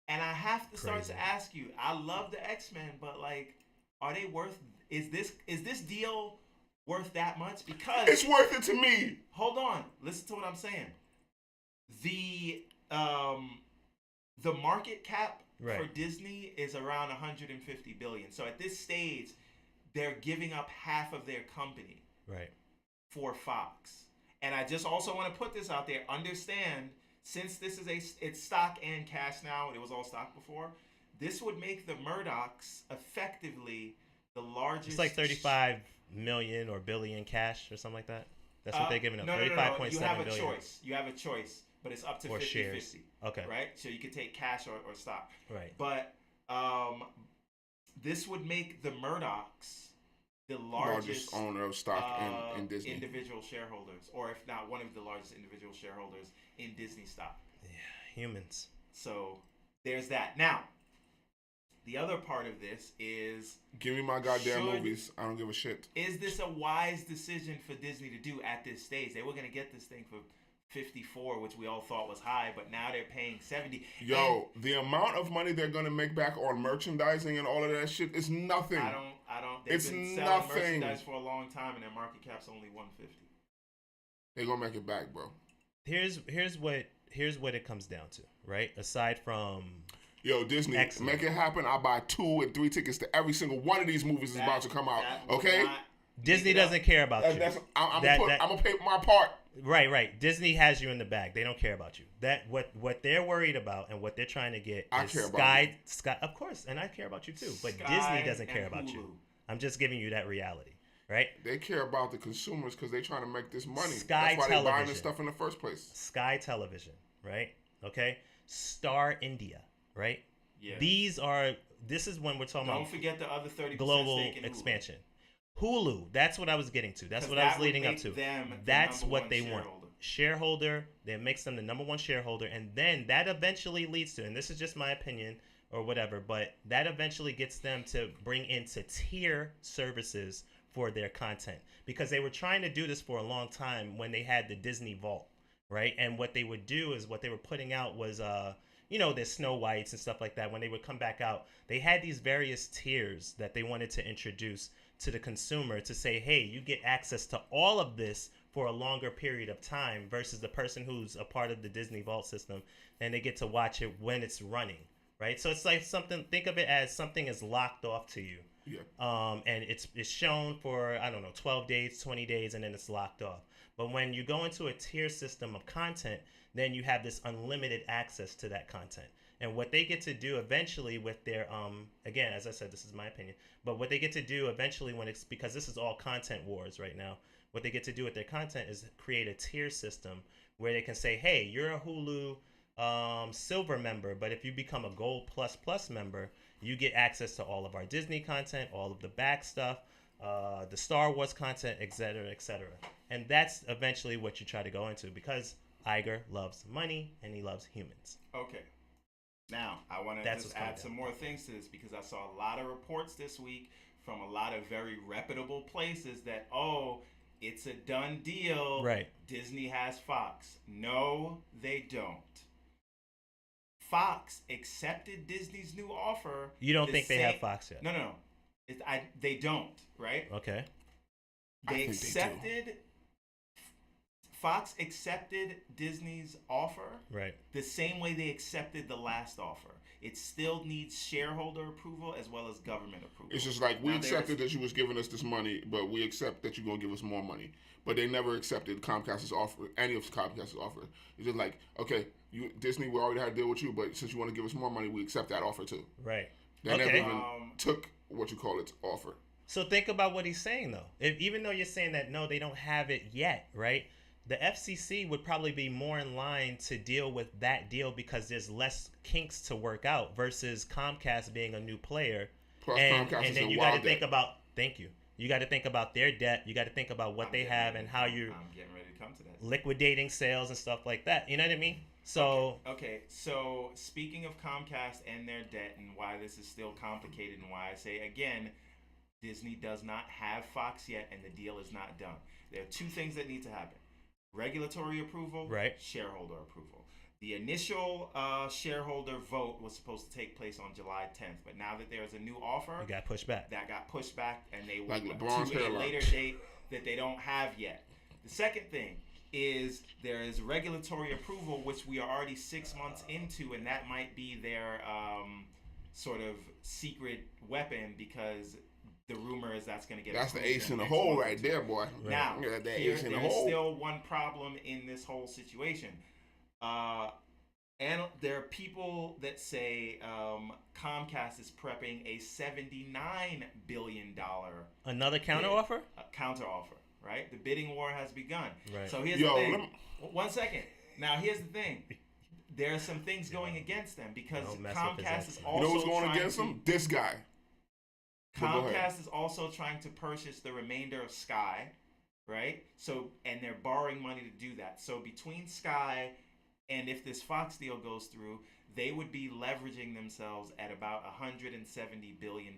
And I have to start to ask you, I love the X-Men, but like, are they worth, is this deal worth that much? Because it's worth it to me. Hold on. Listen to what I'm saying. The market cap for Disney is around 150 billion. So at this stage, they're giving up half of their company for Fox. And I just also want to put this out there. Understand, since this is it's stock and cash now, it was all stock before, this would make the Murdochs effectively the largest. It's like 35 million or billion cash or something like that. That's what they're giving up. No. 35.7 You have a billion. choice. You have a choice, but it's up to 50-50. Okay. Right? So you could take cash or stock. Right. But this would make the Murdochs the largest owner of stock in Disney. Individual shareholders, or if not one of the largest individual shareholders in Disney stock. Yeah, humans. So there's that. Now, the other part of this is, give me my goddamn movies. I don't give a shit. Is this a wise decision for Disney to do at this stage? They were going to get this thing for 54, which we all thought was high, but now they're paying 70. Yo, the amount of money they're going to make back on merchandising and all of that shit is nothing. I don't. They've been selling merchandise for a long time, and their market cap's only 150. They're gonna make it back, bro. Here's what it comes down to, right? Aside from Disney, make it happen. I buy 2 and 3 tickets to every single one of these movies that's about to come out. Okay? Disney doesn't care about you. I'm gonna pay my part. Right. Disney has you in the bag. They don't care about you. That what they're worried about and what they're trying to get is Sky, of course, and I care about you too. But Disney doesn't care about you. I'm just giving you that reality, right? They care about the consumers because they're trying to make this money. Sky That's why Television. they're buying this stuff in the first place. Sky Television, right? Okay. Star India, right? Yeah. This is when we're talking about. Don't forget the other 30% global stake in Hulu. Expansion. Hulu, that's what I was getting to. That's what I was leading up to. That's what they want. Shareholder, that makes them the number one shareholder, and then that eventually leads to, and this is just my opinion or whatever, but that eventually gets them to bring into tier services for their content, because they were trying to do this for a long time when they had the Disney Vault, right? And what they would do is what they were putting out was the Snow Whites and stuff like that. When they would come back out, they had these various tiers that they wanted to introduce to the consumer to say, hey, you get access to all of this for a longer period of time versus the person who's a part of the Disney Vault system, and they get to watch it when it's running, right? So it's like something, think of it as something is locked off to you. Yeah. And it's shown for, 12 days, 20 days, and then it's locked off. But when you go into a tier system of content, then you have this unlimited access to that content. And what they get to do eventually with their, again, as I said, this is my opinion, but what they get to do eventually when it's, because this is all content wars right now, what they get to do with their content is create a tier system where they can say, hey, you're a Hulu silver member, but if you become a gold plus plus member, you get access to all of our Disney content, all of the back stuff, the Star Wars content, etc., etc. And that's eventually what you try to go into, because Iger loves money and he loves humans. Okay. Now, I want to just add some more things to this, because I saw a lot of reports this week from a lot of very reputable places that, it's a done deal. Right. Disney has Fox. No, they don't. Fox accepted Disney's new offer. You don't think they have Fox yet? No. They don't, right? Okay. They accepted... Fox accepted Disney's offer right the same way they accepted the last offer. It still needs shareholder approval as well as government approval. It's just like, we accepted that you was giving us this money, but we accept that you're going to give us more money. But they never accepted Comcast's offer, any of Comcast's offer. It's just like, okay, Disney, we already had a deal with you, but since you want to give us more money, we accept that offer too. Right. They never even took offer. So think about what he's saying, though. Even though you're saying that, no, they don't have it yet, right? The FCC would probably be more in line to deal with that deal because there's less kinks to work out versus Comcast being a new player. Plus, Comcast and then you got to think about. Thank you. You got to think about their debt. You got to think about what they have and how you're. I'm getting ready to come to that. Liquidating sales and stuff like that. You know what I mean? So. Okay. So speaking of Comcast and their debt and why this is still complicated and why I say again, Disney does not have Fox yet and the deal is not done. There are two things that need to happen. Regulatory approval, right? Shareholder approval. The initial shareholder vote was supposed to take place on July 10th, but now that there's a new offer, it got pushed back. That got pushed back, and they like went to a later date that they don't have yet. The second thing is there is regulatory approval, which we are already 6 months into, and that might be their sort of secret weapon because the rumor is that's going to get. That's the ace in the hole right there, boy. Right. Now, there's still one problem in this whole situation. And there are people that say Comcast is prepping a $79 billion another counteroffer. Counteroffer, right? The bidding war has begun. Right. So here's the thing. 1 second. Now here's the thing. There are some things going against them because Comcast is also. You know what's going against them? This guy. Comcast is also trying to purchase the remainder of Sky, right? So, and they're borrowing money to do that. So between Sky and if this Fox deal goes through, they would be leveraging themselves at about $170 billion,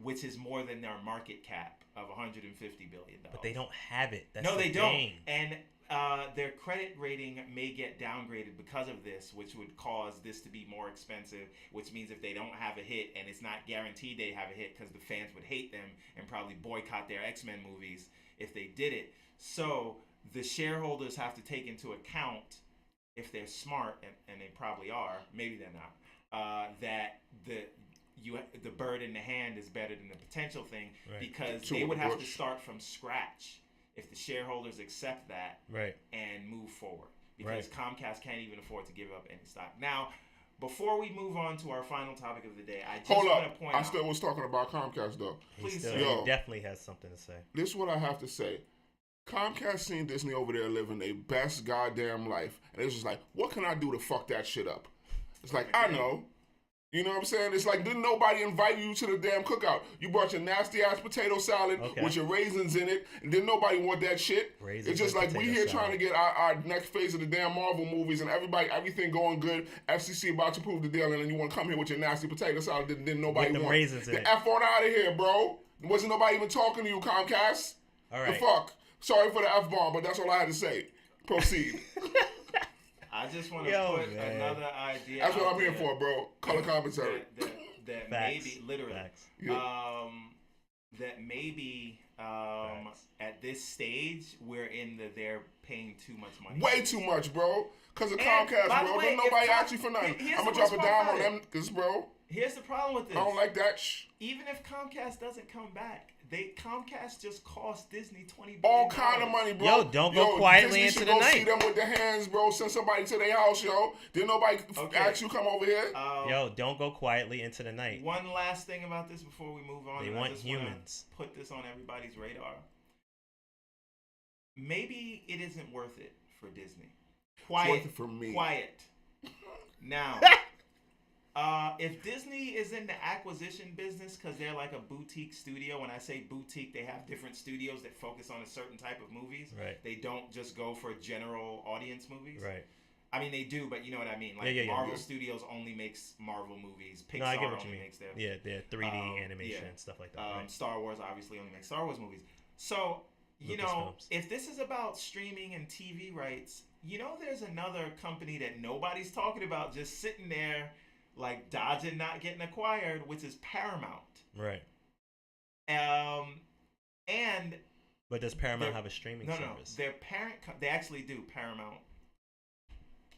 which is more than their market cap of $150 billion. But they don't have it. That's no, they thing. don't. And their credit rating may get downgraded because of this, which would cause this to be more expensive, which means if they don't have a hit, and it's not guaranteed they have a hit because the fans would hate them and probably boycott their X-Men movies if they did it. So the shareholders have to take into account, if they're smart, and they probably are, maybe they're not, that the bird in the hand is better than the potential thing, right? Because they would have to start from scratch if the shareholders accept that, right, and move forward, because Comcast can't even afford to give up any stock. Now, before we move on to our final topic of the day, I just want to point out. I still was talking about Comcast though. Please, he definitely has something to say. This is what I have to say. Comcast seen Disney over there living their best goddamn life, and it's just like, what can I do to fuck that shit up? It's like, I know. You know what I'm saying? It's like, didn't nobody invite you to the damn cookout? You brought your nasty ass potato salad with your raisins in it, and didn't nobody want that shit. Raisins, it's just like we here trying to get our next phase of the damn Marvel movies, and everything going good. FCC about to prove the deal, and then you want to come here with your nasty potato salad that didn't nobody want. Raisins the F on out of here, bro. Wasn't nobody even talking to you, Comcast. All right. The fuck. Sorry for the F-bomb, but that's all I had to say. Proceed. I just want to put another idea. That's what I'm here for, bro. Color commentary. That Facts. maybe, literally, Yeah. that maybe at this stage we're in they're paying too much money. Way too much, bro. Because of Comcast, bro. Don't nobody ask you for nothing. I'm going to drop a dime on them, because, bro. Here's the problem with this. I don't like that. Even if Comcast doesn't come back, Comcast just cost Disney $20 billion. All kind of money, bro. Yo, don't go quietly Disney into the night. See them with their hands, bro. Send somebody to their house, yo. Didn't nobody ask you come over here? Yo, don't go quietly into the night. One last thing about this before we move on. They want humans. Put this on everybody's radar. maybe it isn't worth it for Disney. It's Quiet. worth it for me. Quiet. Now, if Disney is in the acquisition business because they're like a boutique studio, when I say boutique, they have different studios that focus on a certain type of movies. Right. They don't just go for general audience movies. Right. I mean, they do, but you know what I mean. Like Marvel Studios only makes Marvel movies. Pixar No, I get what you only mean. makes their 3D animation and stuff like that. Right. Star Wars obviously only makes Star Wars movies. So you know, if this is about streaming and TV rights, you know, there's another company that nobody's talking about, just sitting there, like dodging not getting acquired, which is Paramount. Right. And but does Paramount have a streaming service? No, their parent. They actually do. Paramount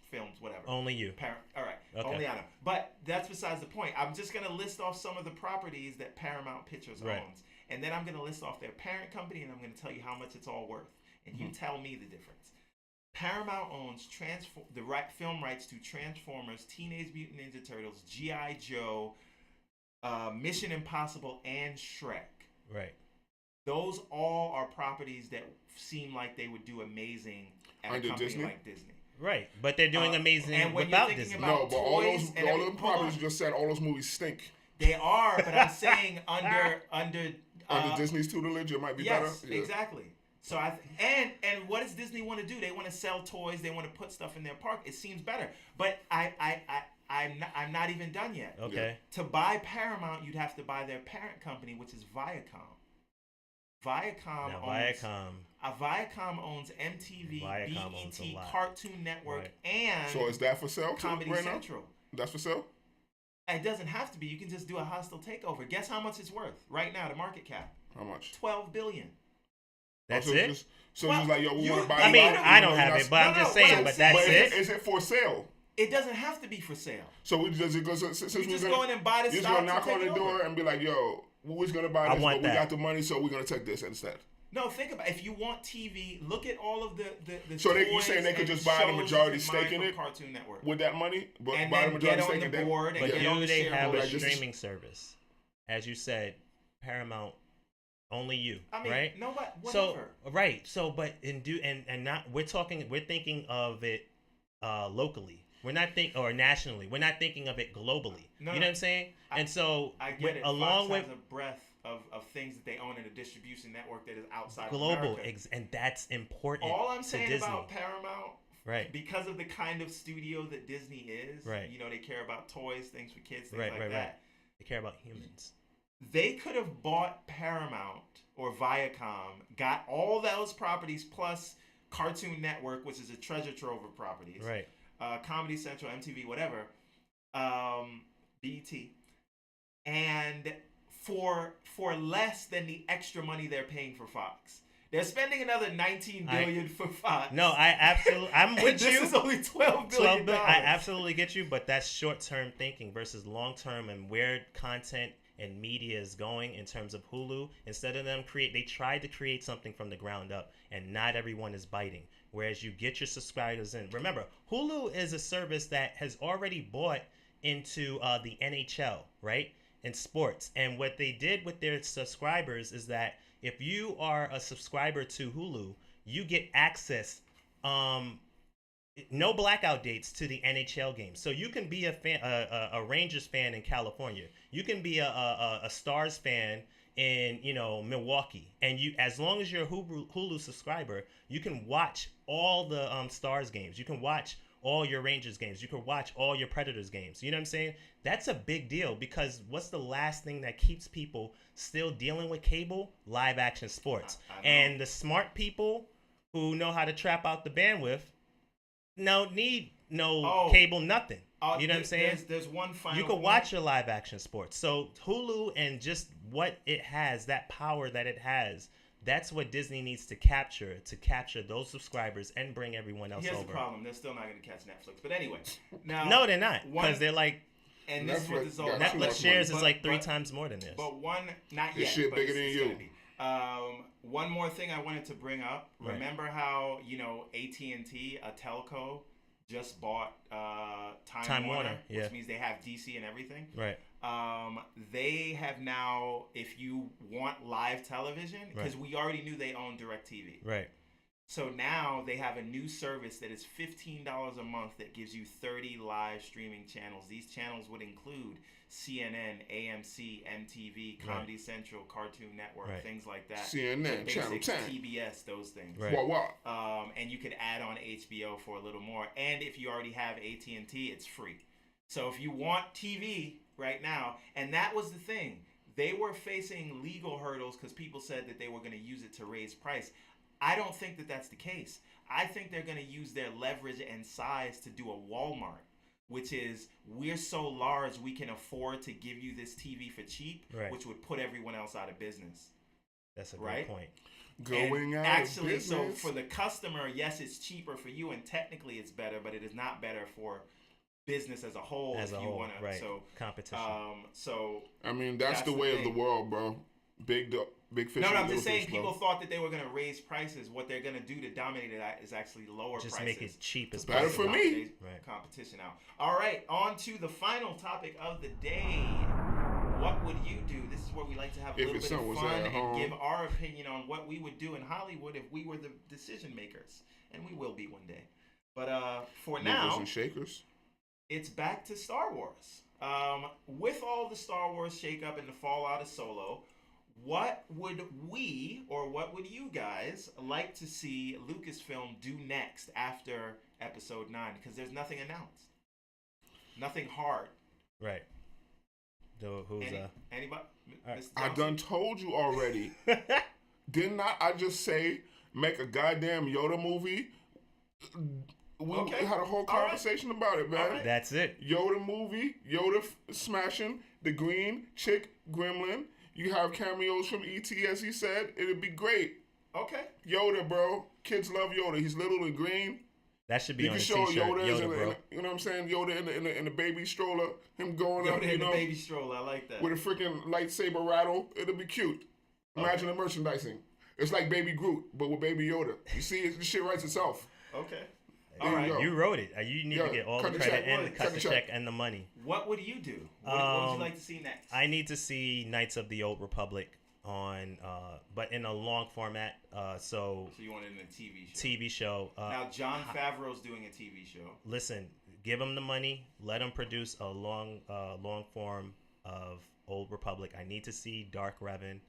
Films, whatever. Only you. All right. Okay. Only I know. But that's besides the point. I'm just going to list off some of the properties that Paramount Pictures owns. And then I'm going to list off their parent company, and I'm going to tell you how much it's all worth. And you tell me the difference. Paramount owns the film rights to Transformers, Teenage Mutant Ninja Turtles, G.I. Joe, Mission Impossible, and Shrek. Right. Those all are properties that seem like they would do amazing at a company Disney? like Disney. Right, but they're doing amazing without Disney. No, but all those properties you just said, all those movies stink. They are, but I'm saying under Disney's tutelage, it might be better. Yes, exactly. So and what does Disney want to do? They want to sell toys. They want to put stuff in their park. It seems better, but I'm not even done yet. Okay. To buy Paramount, you'd have to buy their parent company, which is Viacom. Viacom owns MTV, BET, Cartoon Network, and so is that for sale? Comedy right Central. Now? That's for sale? It doesn't have to be. You can just do a hostile takeover. Guess how much it's worth right now? The market cap. How much? $12 billion. That's it. It's like, yo, we want to buy. I mean, I don't have it, but I'm just saying. But that's it. Is it for sale? It doesn't have to be for sale. So does it go? Since you just go in and buy the stock. You're gonna knock on the door and be like, yo, who's gonna buy this? But we got the money, so we're gonna take this instead. No, think about it. If you want TV, look at all of the so you saying they could just buy the majority stake in it? Cartoon Network. With that money, and buy then the majority get on stake the board and get on the they have a shareholders. streaming service? As you said, Paramount, only you, I mean, right? No, but whatever. We're thinking of it locally. We're not nationally. We're not thinking of it globally. You know what I'm saying? I get it. Fox has a breadth of things that they own in a distribution network that is outside global, of America. And that's important. All I'm saying Disney. about Paramount, right? Because of the kind of studio that Disney is, right? You know, they care about toys, things for kids, things like that. Right. They care about humans. They could have bought Paramount or Viacom, got all those properties plus Cartoon Network, which is a treasure trove of properties, right? Comedy Central, MTV, whatever, BET, and for less than the extra money they're paying for Fox. They're spending another $19 billion for Fox. No, I'm with you. This is only $12 billion. I absolutely get you, but that's short-term thinking versus long-term and where content and media is going in terms of Hulu. Instead of them they tried to create something from the ground up, and not everyone is biting. Whereas you get your subscribers in. Remember, Hulu is a service that has already bought into the NHL, right? And sports. And what they did with their subscribers is that if you are a subscriber to Hulu, you get access, no blackout dates to the NHL games. So you can be a fan, a Rangers fan in California. You can be a Stars fan in Milwaukee, and as long as you're a Hulu subscriber, you can watch all the Stars games. You can watch all your Rangers games. You can watch all your Predators games. You know what I'm saying? That's a big deal because what's the last thing that keeps people still dealing with cable? Live action sports. And the smart people who know how to trap out the bandwidth need cable, nothing. You know what I'm saying? There's one final. You can watch your live action sports. So Hulu and just what it has, that power that it has, that's what Disney needs to capture those subscribers and bring everyone else over. Here's the problem: they're still not going to catch Netflix. But anyway, now no, they're not because they're like. And this is what this is all about. Netflix shares is like 3 times more than this. But not yet. This shit bigger than you. One more thing I wanted to bring up. Right. Remember how AT&T, a telco, just bought Time Warner, which means they have DC and everything. Right. They have now, if you want live television, because we already knew they own DirecTV. Right. So now they have a new service that is $15 a month that gives you 30 live streaming channels. These channels would include CNN, AMC, MTV, Comedy Central, Cartoon Network, things like that. CNN, the Channel basics, 10. TBS, those things. Right. What? And you could add on HBO for a little more. And if you already have AT&T, it's free. So if you want TV right now, and that was the thing. They were facing legal hurdles because people said that they were going to use it to raise price. I don't think that that's the case. I think they're going to use their leverage and size to do a Walmart, which is we're so large we can afford to give you this TV for cheap, which would put everyone else out of business. That's a great point. Going out actually, of business. So for the customer, yes, it's cheaper for you, and technically it's better, but it is not better for business as a whole. So competition. So I mean, that's the way of the world, bro. Big fish. No, I'm just saying people thought that they were going to raise prices. What they're going to do to dominate it is actually lower prices. Just make it cheap as better possible. for me. Competition out. All right, on to the final topic of the day. What would you do? This is where we like to have a little bit of fun and give our opinion on what we would do in Hollywood if we were the decision makers. And we will be one day. But for now, and shakers. It's back to Star Wars. With all the Star Wars shakeup and the fallout of Solo, what would we, or what would you guys like to see Lucasfilm do next after Episode 9? Because there's nothing announced. Nothing hard. Right. So who's anybody? Right. I done told you already. Didn't I just say make a goddamn Yoda movie? We had a whole conversation about it, man. That's it. Yoda movie, Yoda smashing the green chick gremlin. You have cameos from E.T. as he said. It'd be great. Okay. Yoda, bro. Kids love Yoda. He's little and green. That should be you on the t-shirt. Yoda, bro. You know what I'm saying? Yoda in the baby stroller. Him going up, in the baby stroller. I like that. With a freaking lightsaber rattle. It'll be cute. Imagine the merchandising. It's like Baby Groot, but with Baby Yoda. You see, the shit writes itself. Okay. All right, you wrote it. You need to get all the credit and cut the check and the money. What would you do? What would you like to see next? I need to see Knights of the Old Republic on, but in a long format. So you want it in a TV show? TV show. Now Jon Favreau's doing a TV show. Listen, give him the money. Let him produce a long form of Old Republic. I need to see Dark Revan.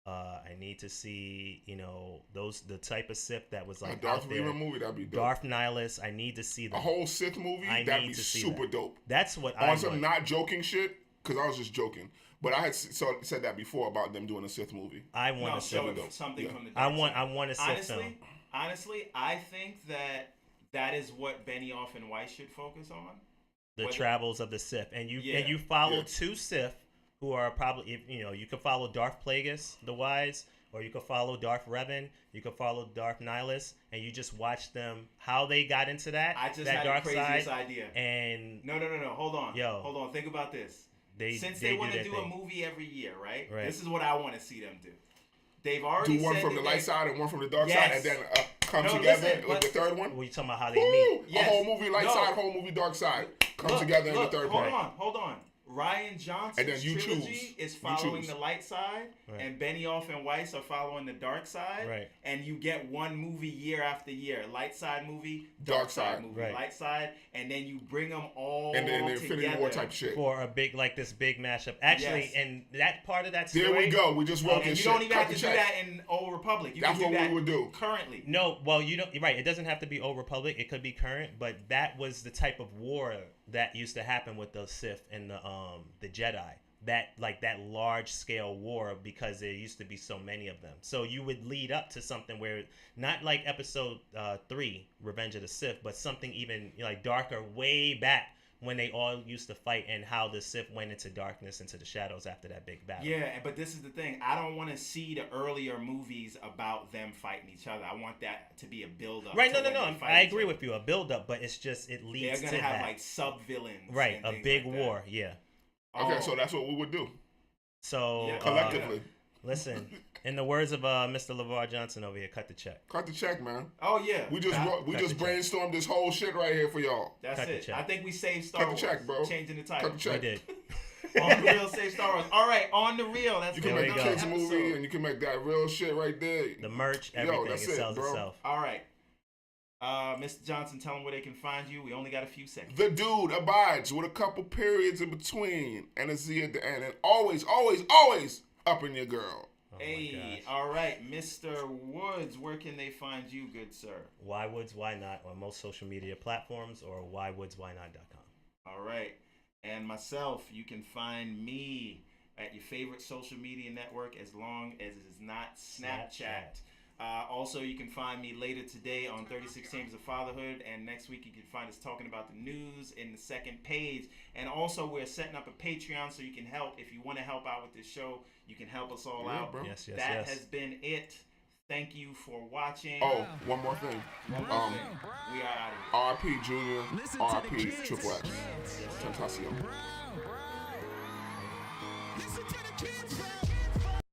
I need to see, the type of Sith that was like a Darth out there. Vader movie, that'd be dope. Darth Nihilus. I need to see a whole Sith movie. That'd be super dope. That's what I want. On some not joking shit, because I was just joking. But I had said that before about them doing a Sith movie. I want a Sith something from the. I want a Sith film. Honestly, I think that is what Benioff and Weiss should focus on. The travels of the Sith, and you follow two Sith. Who are probably, you could follow Darth Plagueis, the Wise, or you could follow Darth Revan, you could follow Darth Nihilus, and you just watch them, how they got into that. I just that had dark the craziest side. idea. And No, hold on. Think about this. Since they want to do a movie every year, right? This is what I want to see them do. They've already do one from the light side and one from the dark side, and then come together with the third one. Well, you talking about how they meet? Yes. A whole movie light side, whole movie dark side, come together in the third part. Hold on. Ryan Johnson's trilogy is following the light side, and Benioff and Weiss are following the dark side, and you get one movie year after year. Light side movie, dark side movie, light side, and then you bring them all and then the Infinity War type shit. For a big, this big mashup. Actually, and that part of that story. There we go. We just wrote this shit. You don't even have to do that in Old Republic. That's what we would do. Currently. No, well, you don't. Right, it doesn't have to be Old Republic. It could be current, but that was the type of war that used to happen with the Sith and the Jedi. That large scale war, because there used to be so many of them. So you would lead up to something where not like Episode 3, Revenge of the Sith, but something even darker, way back when they all used to fight, and how the Sith went into darkness, into the shadows after that big battle. Yeah, but this is the thing. I don't want to see the earlier movies about them fighting each other. I want that to be a build-up. Right, no. I agree with you. A build-up, but it's just, it leads to that. They're going to have sub-villains. Right, a big war, yeah. Okay, so that's what we would do. So collectively. Listen, in the words of Mr. LeVar Johnson over here, cut the check. Cut the check, man. Oh yeah. We just brainstormed this whole shit right here for y'all. That's it. I think we saved Star Wars. Cut the check, bro. Changing the title. Cut the check. We did. On the real, save Star Wars. All right, on the real. That's You gonna can be make a another kids episode. movie, and you can make that real shit right there. The merch, everything, that's it sells bro. itself. All right. Mr. Johnson, tell them where they can find you. We only got a few seconds. The dude abides with a couple periods in between and a Z at the end, and always, always, always up in your girl. Oh Hey, all right, Mr. Woods, where can they find you, good sir? Why Woods, Why Not on most social media platforms or whywoodswhynot.com. All right, and myself, you can find me at your favorite social media network as long as it is not Snapchat. Also, you can find me later today on 36 Chambers of Fatherhood, and next week you can find us talking about the news in the second page. And also, we're setting up a Patreon so you can help. If you want to help out with this show, you can help us all out. Bro. Yes. That has been it. Thank you for watching. Oh, one more thing. We are out of here. RP Junior, Listen to the RP kids. Triple X. Tentacion. Listen to the kids, bro.